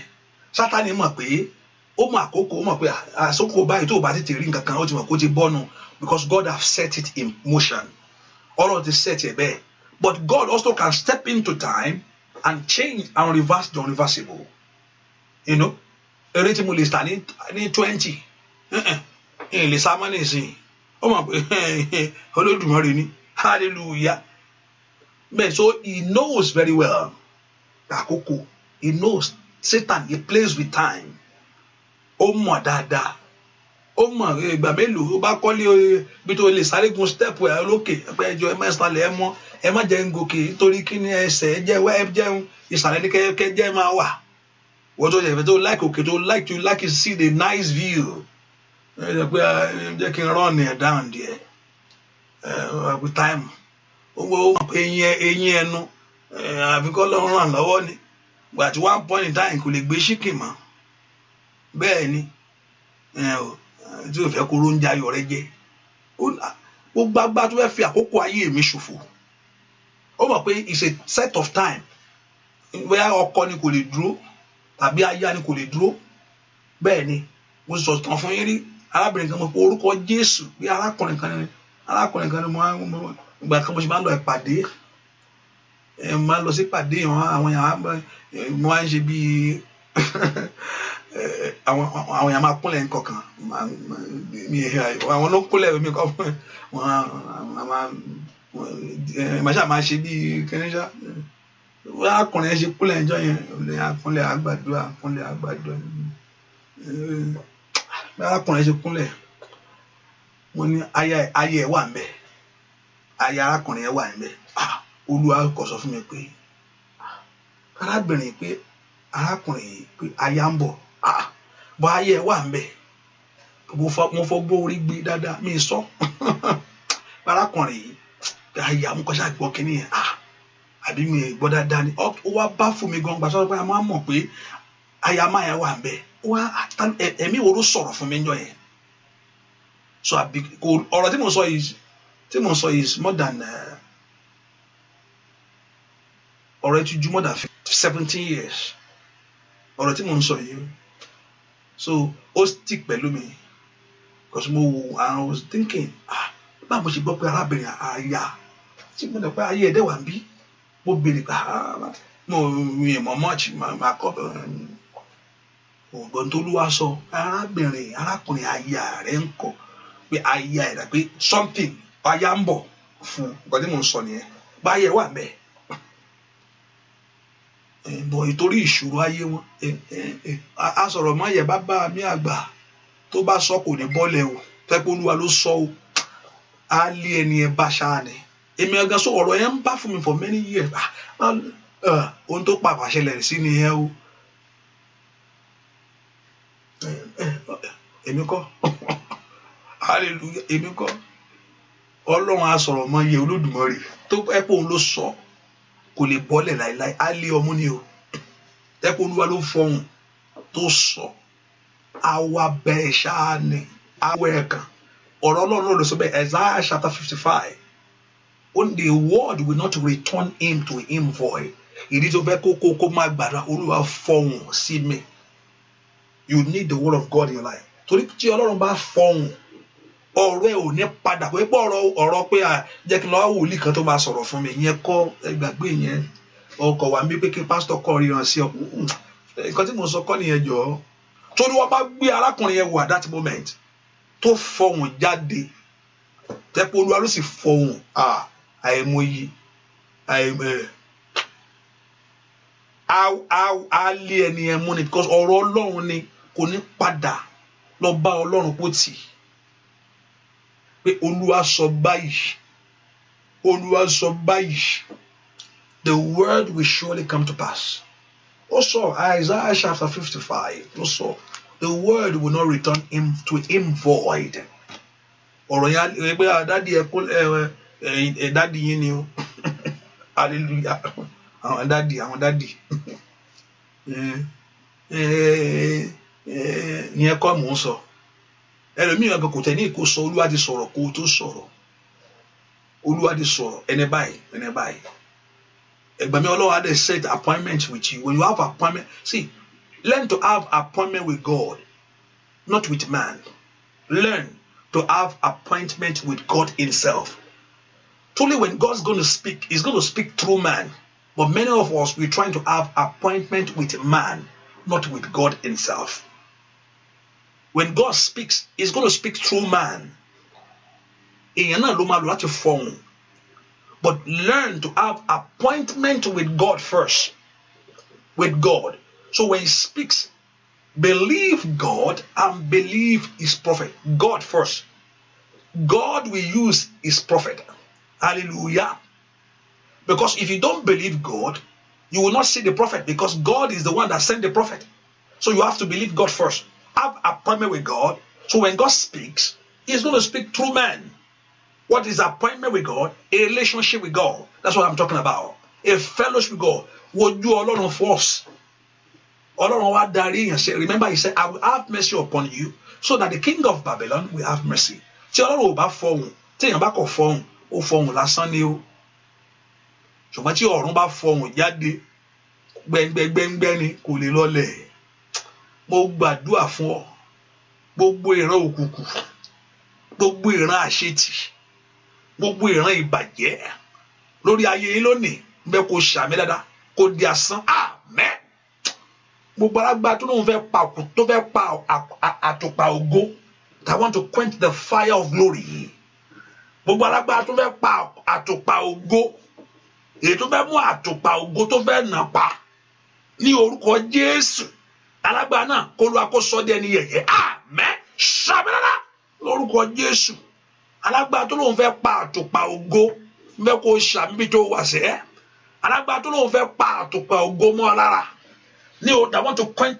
Sátánì mọ̀ pé ó mọ àkókò ó mọ̀ pé àsopọ̀ báyìí tó o bá ti rí nǹkan kan ó ti mọ̀ kó ti bọ́nu because God have set it in motion. Ọlọ́run ti set ẹ̀ bẹ́ẹ̀. But God also can step into time and change and reverse the unreversible. You know? Eré tí mo lè sà ní 20 lè sá mọ́ nísìnyí ó mọ̀ pé Olódùmarè ni hallelujah bẹ́ẹ̀ so he knows very well àkókò he knows Satan he plays with time ó mọ̀ dáadáa ó mọ̀ ìgbà mélòó ó bá kọ́lé bí tó lè sáré gun step ẹ̀ lókè ẹgbẹ́ ẹjọ́ ẹ má sálẹ̀ ẹ má jẹ́ ń gòkè nítorí kí ni ẹsẹ̀ ẹ jẹun ìsàlẹ̀ ní kẹ́kẹ́ jẹ́ máa wà. What do you like? Okay, do you like to see the nice view? Jẹ́ kí n run it down there. With time. Eyín ẹnu àfikọ́ lọ́rùn ràn lọ́wọ́ ni. But at one point in time kò lè gbé ṣíkì mọ́. Bẹ́ẹ̀ ni tí o fẹ́ kó oúnjẹ ayọ̀ rẹ jẹ. Ó gbágbá tó fẹ́ fi àkókò ayé mi ṣòfò. Ó mọ̀ pé it's a set of time. Bóyá ọkọ ni kò lè dúró. Tàbí aya ni kò lè dúró bẹ́ẹ̀ ni mo sọ tán fún yín rí arábìnrin kan mo pe orúkọ Jésù bí arákùnrin kan ní arákùnrin kan ni mo ìgbà kan mo ṣe máa ń lọ ìpàdé máa ń lọ sí ìpàdé àwọn èèyàn mo máa ń ṣe bíi àwọn èèyàn máa kúnlẹ̀ nǹkankan àwọn ló kúnlẹ̀ mi kọ́ màá ṣáà máa ṣe bíi kẹ́nìṣà arákùnrin yẹn ṣe kúnlẹ̀ ẹjọ́ yẹn akúnlẹ̀ àgbàdua arákùnrin yẹn ṣe kúnlẹ̀ mo ní aya ẹ̀ wà ń bẹ̀ aya arákùnrin yẹn wà ń bẹ̀ Olúwa kò sọ fún mi pé arábìnrin pé arákùnrin yìí pé aya ń bọ̀ bọ́ aya ẹ̀ wà ń bẹ̀ mo fọ́ gbọ́ orí gbé dáadáa mi sọ arákùnrin yìí aya mo kọ́ ṣáà gbọ́ kínní yẹn àbí mi gbọ́ dáadáa ni ó wá bá fún mi gan gbàsọ́ pé a máa mọ̀ pé aya máa yẹn wà ń bẹ̀ ẹ̀mí wo ló sọ̀rọ̀ fún mi ń jọ yẹn so ọ̀rọ̀ tí mo sọ is more than ọ̀rọ̀ ti ju more than 17 years ọ̀rọ̀ tí mo ń sọ yìí so ó stick pẹ̀lú mi because I was thinking báwo mo ṣe gbọ́ pé arábìnrin àyà tí mo dẹ̀ pé ayé ẹ̀dẹ̀ wà ń bí mo béèrè pé mo mọ̀ much máa kọ́ ọ̀gbọ́n tó lúwa sọ arákùnrin àyà rẹ̀ ń kọ́ pé àyà ẹ̀dá pé something àyà ń bọ̀ fún nǹkan tí mo ń sọ nìyẹn báyẹ̀ wà bẹ́ẹ̀ bọ̀ ìtorí ìṣòro ayé wọn a sọ̀rọ̀ mọ́ yẹ bá bá mi àgbà tó bá sọ kò ní bọ́lẹ̀ o fẹ́ pé Olúwa ló sọ o á lé ẹni ẹ bá ṣáà ni èmi ọ̀gá sọ ọ̀rọ̀ yẹn ń bá fún mi for many years ohun tó pàpà ṣẹlẹ̀ sí ni ẹ o èmi kọ́ hallelujah èmi kọ́ Ọlọ́run á sọ̀rọ̀ mọ́ yẹ Olódùmarè tó ẹ pé òun ló sọ kò lè bọ́lẹ̀ láìláì á lé ọmú ni o ẹ pé Olúwa ló fọhùn tó sọ àwa bẹ́ẹ̀ ṣáà ni àwọ̀ ẹ̀kan ọ̀rọ̀ Ọlọ́run ló sọ bẹ́ẹ̀ Isaiah chapter 55 when the word will not return him to him void ìdí tó fẹ́ kó máa gbàdúrà Olúwa fọhùn sí mi you need the word of God in your life torí tí Ọlọ́run bá fọhùn ọ̀rọ̀ ẹ̀ ò ní padà pé ọ̀rọ̀ pé jẹ́ kí n lọ́wọ́ wòlíì kan tó máa sọ̀rọ̀ fún mi ìyẹn kọ́ ẹgbàgbé yẹn ọkọ̀ wà mí pé kí pásítọ̀ kọ́ ríran sí ọ nǹkan tí mo sọ kọ́ nìyẹn jọ torí wọ́n bá gbé arákùnrin yẹn wò at that moment tó fọhùn jáde tẹ́pọ̀ Olúwa ló sì fọhùn àìmọye á lé ẹni yẹn mú ni because ọ̀rọ̀ Ọlọ́run ni kò ní padà lọ bá Ọlọ́run kó tì pé Olúwa sọ báyìí the word will surely come to pass. Also Isaiah chapter 55 also the word will not return to him void. ọ̀rọ̀ yẹn pé dádì ẹ dádì yín ni o hallelujah àwọn dádì yẹn kọ́ mò ń sọ ẹlòmíràn kò tẹ̀ ní ìkó sọ Olúwa ti sọ̀rọ̀ kó tó sọ̀rọ̀ Olúwa ti sọ̀rọ̀ ẹni báyìí ẹgbẹ́ mi Ọlọ́run adé set appointment with you when you have appointment see learn to have appointment with God not with man learn to have appointment with God himself truly when God's going to speak he's going to speak through man but many of us we're trying to have appointment with man not with God himself. When God speaks, he's going to speak through man. But learn to have appointment with God first. With God. So when he speaks, believe God and believe his prophet. God first. God will use his prophet. Hallelujah. Because if you don't believe God, you will not see the prophet because God is the one that sent the prophet. So you have to believe God first. Have appointment with God. So when God speaks, he's going to speak through man. What is appointment with God? A relationship with God. That's what I'm talking about. A fellowship with God. Would you Ọlọ́run force? Ọlọ́run wá darí yẹn ṣe. Remember he said, I will have mercy upon you so that the king of Babylon will have mercy. Tí Ọlọ́run ò bá fọhùn, tí èèyàn bá kọ̀ fọhùn, ó fọhùn lásán ni ó. Ṣùgbọ́n tí ọ̀run bá fọhùn jáde, gbẹngbẹngbẹngbẹ ni kò lè lọlẹ̀. Mo gbàdúrà fún ọ. Gbogbo ìran òkùnkùn, gbogbo ìran àṣetì, gbogbo ìran ìbàjẹ́ lórí ayé yín lónìí bẹ́ẹ̀ kó ṣàmì dáadáa kó di asán àmín. Gbogbo alágbára tó lóun fẹ́ pa àtùpà ògo, that want to quench the fire of glory. Gbogbo alágbára tó fẹ́ pa àtùpà ògo, èyí tó fẹ́ mú àtùpà ògo tó fẹ́ nà pa ní orúkọ Jésù, alágbára náà kó lu àkóso dé ẹni yẹ̀yẹ́ àmín. Ṣàmìlànà lórúkọ Jésù. Alágbára tó lóun fẹ́ pa àtùpà ògo fẹ́ kó ṣàmì tó wà sẹ́. Alágbára tó lóun fẹ́ pa àtùpà ògo mọ́ lára ní o that want to quench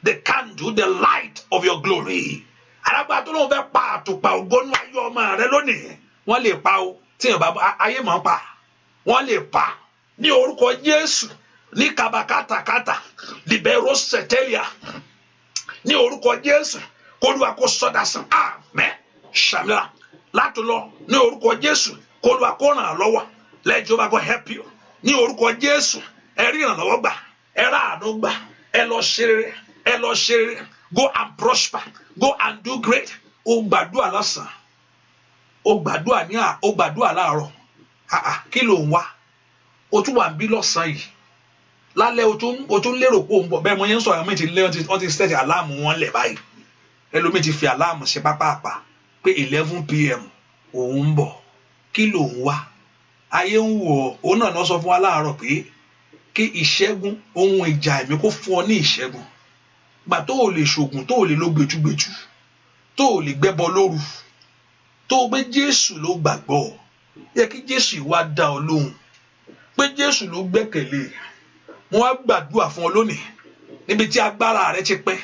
the candle, the light of your glory. Alágbára tó lóun fẹ́ pa àtùpà ògo nínú ayé ọmọ rẹ lónìí, wọ́n lè pa o tí yẹn bá ayé máa pa, wọ́n lè pa ní orúkọ Jésù. Ní kabakatakata libero setelia ní orúkọ Jésù kólúwa kó sọdá sàn àmín. Ṣàmìlà láti lọ ní orúkọ Jésù kólúwa kó ràn án lọ́wọ́. Let Jehovah God help you ní orúkọ Jésù. Ẹ rí ìrànlọ́wọ́ gbà, ẹ rà àánú gbà, ẹ lọ ṣe rere, ẹ lọ ṣe rere. Go and prosper, go and do great. O gbàdúrà lọ́sàn, o gbàdúrà ní o gbàdúrà láàárọ̀, kí ló ń wá? O tún wà ń bí lọ́sàn yìí. Lálẹ́ o tún lérò pé o ń bọ̀ bẹ́ẹ̀ mo yẹn ń sọ̀rọ̀ mi ti lé wọ́n ti sẹ́ẹ̀tì aláàmù wọn lẹ̀ báyìí. Ẹlòmíì ti fi aláàmù ṣe pápápá pé 11 PM òun ń bọ̀. Kí ló ń wá? Ayé ń wò ọ́, òun náà sọ fún wa láàárọ̀ pé kí ìṣẹ́gun ohun ìjà ẹ̀mí kó fún ọ ní ìṣẹ́gun. Gbà tó o lè ṣògùn, tó o lè lo gbẹ̀túgbẹ̀tú, tó o lè gbẹ́bọ lóru, tó o gbé Jésù ló gbàgbọ́, yẹ kí Jésù wá dá ọ lóhùn pé Jésù ló gbẹ́kẹ̀lé. Mo wá gbàdúrà fún ọ lónìí níbi tí agbára rẹ ti pẹ́,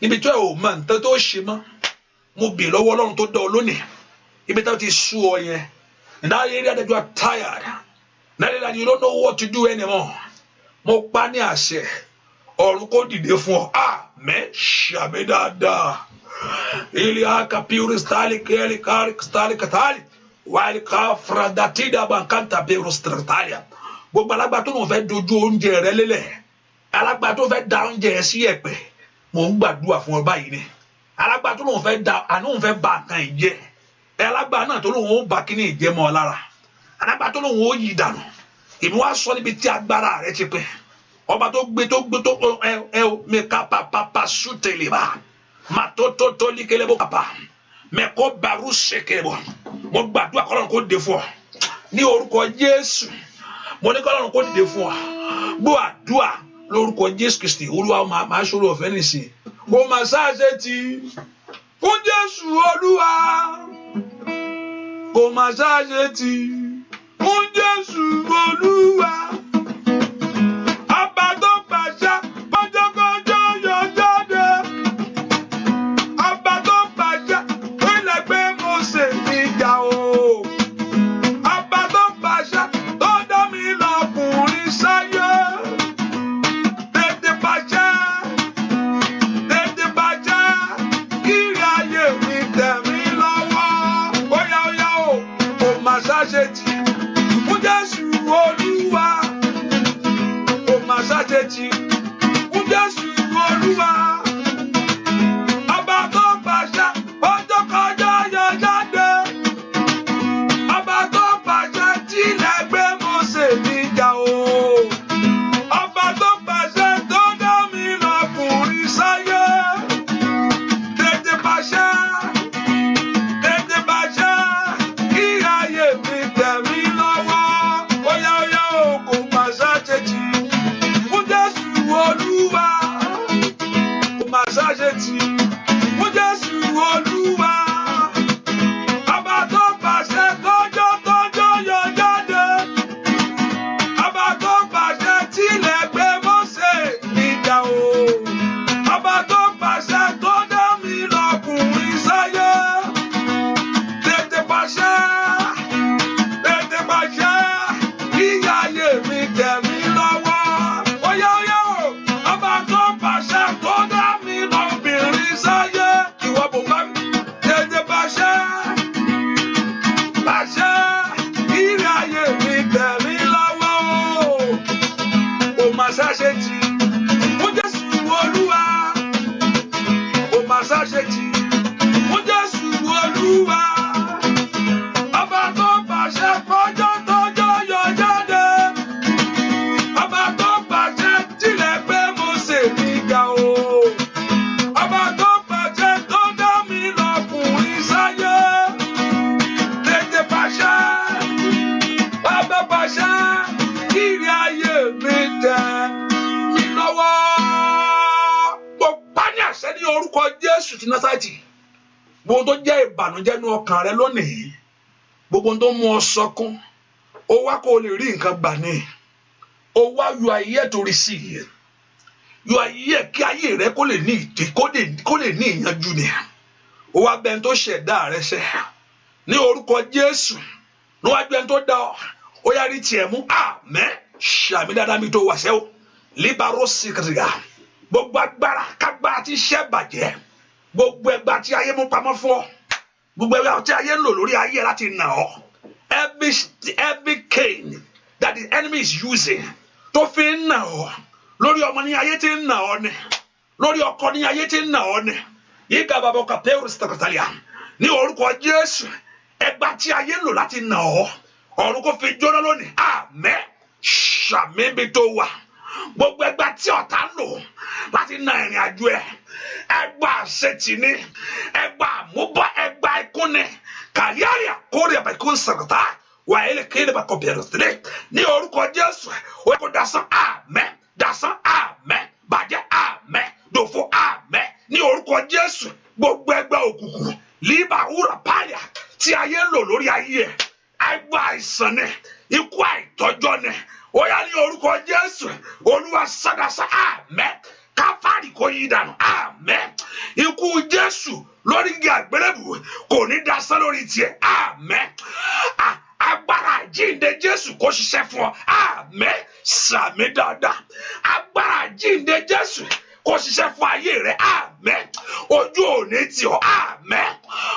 níbi tí ò mọ nǹkan tó ṣe mọ́. Mo bèè lọ́wọ́ Ọlọ́run tó dá ọ lónìí, ibi tí ó ti sú ọ yẹn, in that area that you are tired, that area that you don't know what to do anymore. Mo pa ní àṣẹ ọ̀run kó dìde fún ọ àmín. Ṣàmì dáadáa. Ilé akapiru stali kẹ́lí kárí stali kàtàlì wáyé ká fradatida bankanta bẹ̀rù stratalia. Gbogbo alágbára tó lóun fẹ́ dojú oúnjẹ rẹ lélẹ̀, alágbára tó fẹ́ da oúnjẹ rẹ sí ẹ̀pẹ̀, mò ń gbàdúrà fún ọ báyìí ni. Alágbára tó lóun fẹ́ da àánú òun fẹ́ ba nǹkan ìjẹ́, alágbára náà tó lóun ó ba kíní ìjẹ́ mọ́ ọ lára, alágbára tó lóun ó yí dànù. Èmi wá sọ níbi tí agbára rẹ ti pẹ́, ọba tó gbé tó mẹ́ka pàpàpà sùtẹ̀lẹ̀bà mà tó líkelébó pàpà mẹ́kọ́ bàrú ṣèkébọ̀. Mo gbàdúrà kọ́lọ́run kó dé fún ọ ní orúkọ Jésù. Mo ní kọ́lọ́run kó dé fún ọ. Gbọ́ àdúrà lórúkọ Jésù Kristi. Olúwa máa ṣòro ọ̀fẹ́ nìsín. Kò máa ṣáàṣe ti fún Jésù Olúwa. Kò máa ṣáàṣe ti fún Jésù Olúwa. Ọba tó pàṣẹ kọjọkọjọ yọ jáde. Ọba tó pàṣẹ ilẹ̀ gbé Mósè níjà o. Ọba tó pàṣẹ tó dá mi lọ́kùnrin sáyé. Tètè pàṣẹ kí ayé mi tẹ̀ mí lọ́wọ́. Óyá o, kò má ṣáṣe tì fún Jésù Olúwa. Kò má ṣáṣe tì fún Jésù Olúwa. Ọba tó pàṣẹ ọjọ́ kọjá yọ jáde. Ọba tó pàṣẹ tilẹ̀ gbé Mósè níjà o. Ọba tó pàṣẹ tó dá mi lọ́kùnrin sáyé. Tètè pàṣẹ kí ayé mi tẹ̀ mí Jésù ti Násárẹ́tì gbogbo tó jẹ́ ìbànújẹ́ nínú ọkàn rẹ lónìí, gbogbo tó mú ọ sọkún, ó wá kó o lè rí nǹkan gbà ní. Ó wá, you are here to receive. You are here kí ayé rẹ kó lè ní ìdí, kó lè ní ìyanjú ni. Ó wá bẹ́ẹ̀ tó ṣẹ̀dá rẹ ṣẹ́ ní orúkọ Jésù níwájú ẹni tó dá ọ, ó yá rí tiẹ̀ mú. Àmín. Ṣàmì dáadáa mi tó wà ṣẹ́ o. Líbárò síkìrìgà. Gbogbo agbára kágbára tí iṣẹ́ bàjẹ́, gbogbo ẹgbà tí ayé mú pamọ́ fún ọ, gbogbo ẹgbà tí ayé ń lò lórí ayé láti nà ọ, every cane that the enemy is using tó fi ń nà ọ, lórí ọmọ ní ayé tí ń nà ọ ni, lórí ọkọ ní ayé tí ń nà ọ ni, yíga bàbá ọkà pẹ́rù sítàkàtàlíà ní orúkọ Jésù, ẹgbà tí ayé ń lò láti nà ọ, ọ̀run kò fi jóná lónìí. Àmín. Ṣàmì bí tó wà, gbogbo ẹgbà tí ọ̀tá ń lò láti nà ìrìn àjò ẹ, ẹgbà àṣetì ni, ẹgbà àmúbọ, ẹgbà ikú ni, kàyárí àkórè àbẹ̀kú sàkàtà wà ilé kéde bá kọ̀bẹ̀rẹ̀ sílẹ̀ ní orúkọ Jésù. Ó kó dasán. Àmín. Dasán. Àmín. Bàjẹ́. Àmín. Dòfo. Àmín. Ní orúkọ Jésù, gbogbo ẹgbà òkùnkùn líbà wúrà páyà tí ayé ń lò lórí ayé ẹ, ẹgbà àìsàn ni, ikú àìtọ́jọ́ ni, ó yá ní orúkọ Jésù, Olúwa sádásá. Àmín. Káfárì kò yí dànù. Àmín. Ikú Jésù lórí igi àgbélébùú kò ní dasán lórí tiẹ̀. Àmín. Agbára àjíǹde Jésù kó ṣiṣẹ́ fún ọ. Àmín. Sàmì dáadáa. Agbára àjíǹde Jésù kó ṣiṣẹ́ fún ayé rẹ. Àmín. Ojú ò ní tì ọ́. Àmín.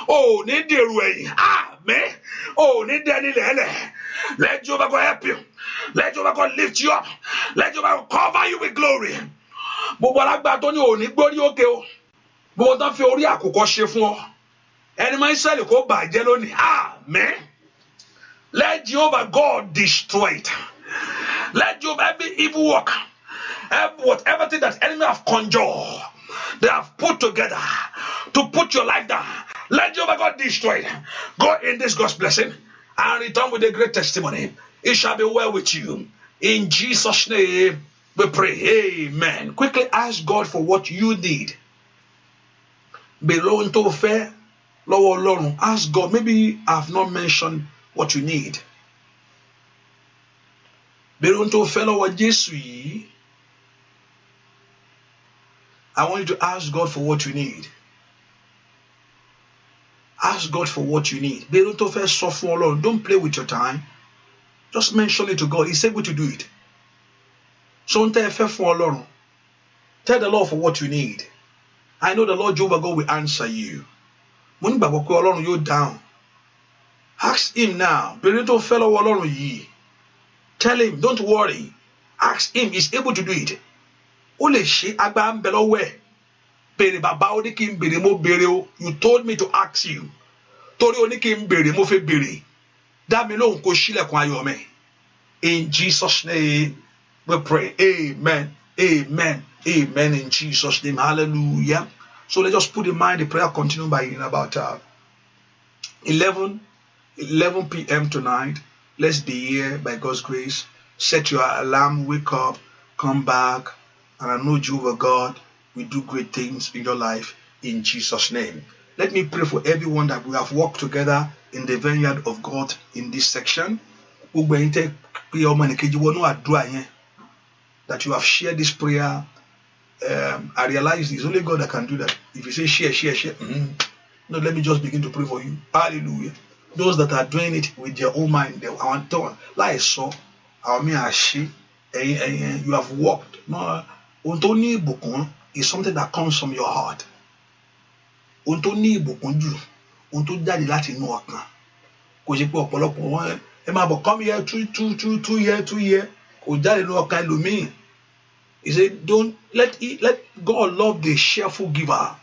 Ò ní dèrò ẹ̀yìn. Àmín. Ò ní dẹni lẹ́lẹ̀. Let Jehovah God help you. Let Jehovah God lift you up. Let Jehovah God cover you with glory. Gbogbo alágbára tó ní òní gbórí òkè o, gbogbo tán fi orí àkùkọ ṣe fún ọ, ẹni mọ́ Ísírẹ́lì kó bàjẹ́ lónìí. Àmín. Let Jehovah God destroy it. Let Jehovah, every evil work, whatever thing that enemy have conjured, they have put together to put your life down, let Jehovah God destroy it. Go in this God's blessing and return with a great testimony. It shall be well with you. In Jesus' name we pray. Amen. Quickly ask God for what you need. Belong to fair, Lord Lord. Ask God. Maybe I have not mentioned what you need. Belong to fellow what Jesus. I want you to ask God for what you need. Ask God for what you need. Belong to fair software, Lord. Don't play with your time. Just mention it to God. He's able to do it. So tell the Lord for what you need. I know the Lord Jehovah God will answer you. You're down. Ask him now. Tell him, don't worry. Ask him. He's able to do it. You told me to ask you. In Jesus' name we pray. Amen. Amen. Amen. In Jesus' name. Hallelujah. So let's just put in mind the prayer continue by in about 11 p.m. tonight. Let's be here by God's grace. Set your alarm, wake up, come back, and I know Jehovah God will do great things in your life in Jesus' name. Let me pray for everyone that we have worked together in the vineyard of God in this section. That you have shared this prayer. I realize it's only God that can do that. If you say share. No, let me just begin to pray for you. Hallelujah. Those that are doing it with their own mind, they want to like so. You have walked. No, is something that comes from your heart. Come here 2 years. He said, don't let God love the cheerful giver.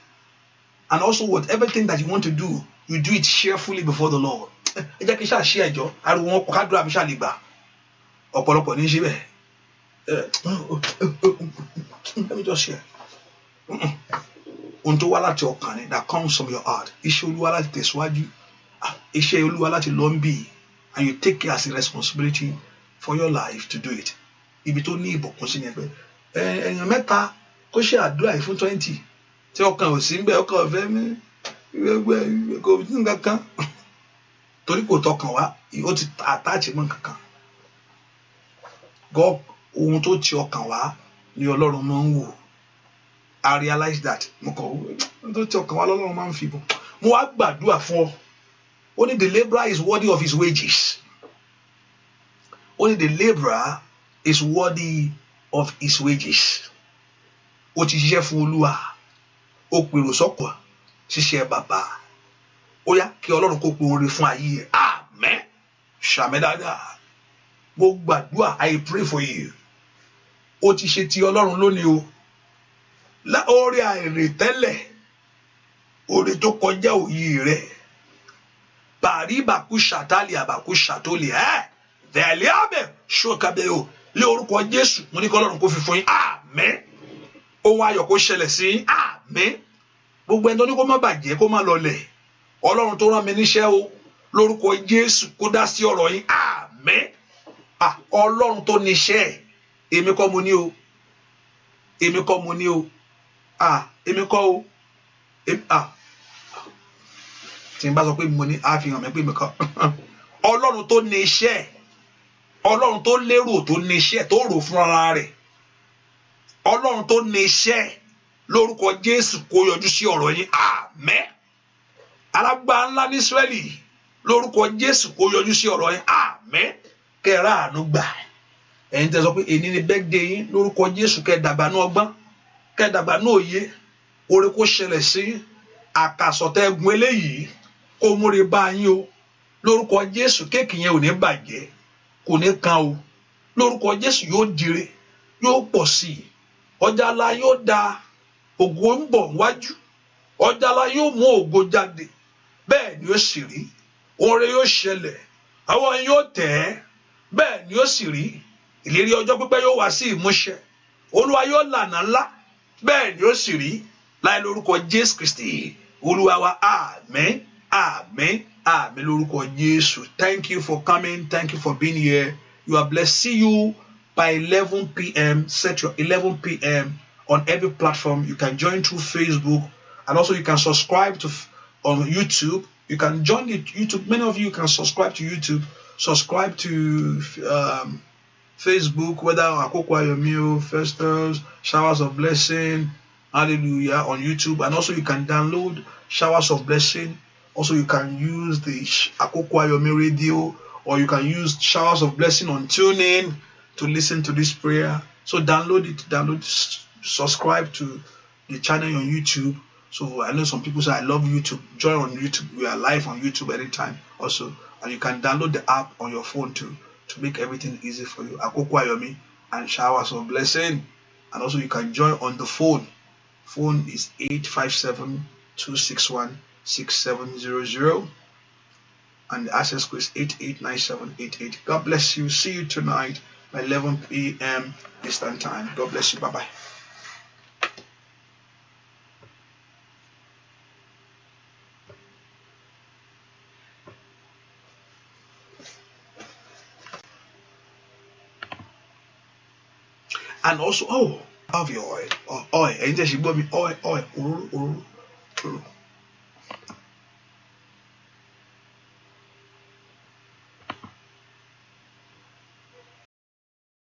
And also whatever thing that you want to do, you do it cheerfully before the Lord. Let me just share. That comes from your heart. And you take care as a responsibility for your life to do it. If you don't need book, and you make a 20. tí ọkàn ò sí ń bẹ ọkàn ọ̀fẹ́ mi kò sí nǹkan kan torí kò tọkàn wá ó ti attach mọ́ nǹkan kan. God ohun tó ti ọkàn wá ni Ọlọ́run máa ń wò. I realize that mo kàn ohun tó ti ọkàn wá lọ́lọ́run máa ń fi bò. Mo wá gbàdúrà fún ọ. Ó ní the labourer is worthy of his wages. Ó ní the labourer is worthy of his wages. Ó ti ṣiṣẹ́ fún Olúwa. Ó pèrò sọ́kọ̀ ṣiṣẹ́ bàbá. Ó yá kí Ọlọ́run kó pe oore fún ayé ẹ̀. Amen. Ṣàmì dáadáa. Mo gbàdúrà, I pray for you. Ó ti ṣe ti Ọlọ́run lónìí o. Oore àìrètẹ́lẹ̀, oore tó kọjá òye rẹ̀. Bàrí bàkú ṣàtàlì àbàkú ṣàtòlì ẹ̀. Vẹ̀lẹ́ àbẹ̀ ṣókàbẹ̀ o. Lé orúkọ Jésù, mo ní kí Ọlọ́run kó fi fún yín. Amen. Ohun ayọ̀ kó ṣẹlẹ̀ sí yín. Amen. Gbogbo ẹni tó ní kó má bàjẹ́ kó má lọlẹ̀. Ọlọ́run tó rán mi níṣẹ́ o. Lórúkọ Jésù kó dá sí ọ̀rọ̀ yín. Amen. Ọlọ́run tó níṣẹ́. Èmi kọ́ mo ní o. Èmi kọ́ mo ní o. Èmi kọ́ o. Tí n bá sọ pé mo ní á fi hàn mí pé mi kọ́. Ọlọ́run tó níṣẹ́. Ọlọ́run tó lérò tó níṣẹ́ tó rò fún ara rẹ̀. Ọlọ́run tó níṣẹ́. Lórúkọ Jésù kó yọjú sí ọ̀rọ̀ yín. Amen. Alágbára ńlá ní Ísírẹ́lì. Lórúkọ Jésù kó yọjú sí ọ̀rọ̀ yín. Amen. Kẹ́ra àánú gbà. Ẹ̀yin tẹ́ sọ pé èní ni birthday yín. Lórúkọ Jésù kẹ́ dàgbà ní ọgbọ́n. Kẹ́ dàgbà ní òye. Oore kó ṣẹlẹ̀ sí àkàsọ̀tẹ́ egun eléyìí. Kó múre bá yín o. Lórúkọ Jésù kéèkì yẹn ò ní bàjẹ́. Kò ní kan o. Lórúkọ Jésù yóò dire. Yóò pọ̀ sí i. Ọjà ńlá yóò da. Ògo ń bọ̀ wájú. Ọjà ńlá yóò mú ògo jáde. Bẹ́ẹ̀ ni ó sì rí. Oore yóò ṣẹlẹ̀. Àwọn yóò tẹ̀ ẹ́. Bẹ́ẹ̀ ni ó sì rí. Ìlérí ọjọ́ pípẹ́ yóò wá sí ìmúṣẹ. Olúwa yóò lànà ńlá. Bẹ́ẹ̀ ni ó sì rí. Láì lórúkọ Jésù Kristi. Olúwa wa. Amen. Amen. Amen. Lórúkọ Jésù. Thank you for coming. Thank you for being here. You are blessed. See you by 11 p.m. Set your 11 p.m. on every platform. You can join through Facebook, and also you can subscribe to on YouTube. You can join the YouTube. Many of you can subscribe to YouTube. Subscribe to Facebook, whether Akoko Ayomio, Festus, Showers of Blessing, Hallelujah on YouTube, and also you can download Showers of Blessing. Also, you can use the Akoko Ayomio radio, or you can use Showers of Blessing on TuneIn to listen to this prayer. So download it, subscribe to the channel on YouTube. So I know some people say I love YouTube. Join on YouTube. We are live on YouTube anytime also, and you can download the app on your phone to make everything easy for you. Akoko Ayomi and Showers of Blessing, and also you can join on the phone. Phone is 857-261-6700, and the access code is 889788. God bless you. See you tonight by 11 p.m. Eastern Time. God bless you. Bye bye. And also, have your oil. Oil. And just you got me oil.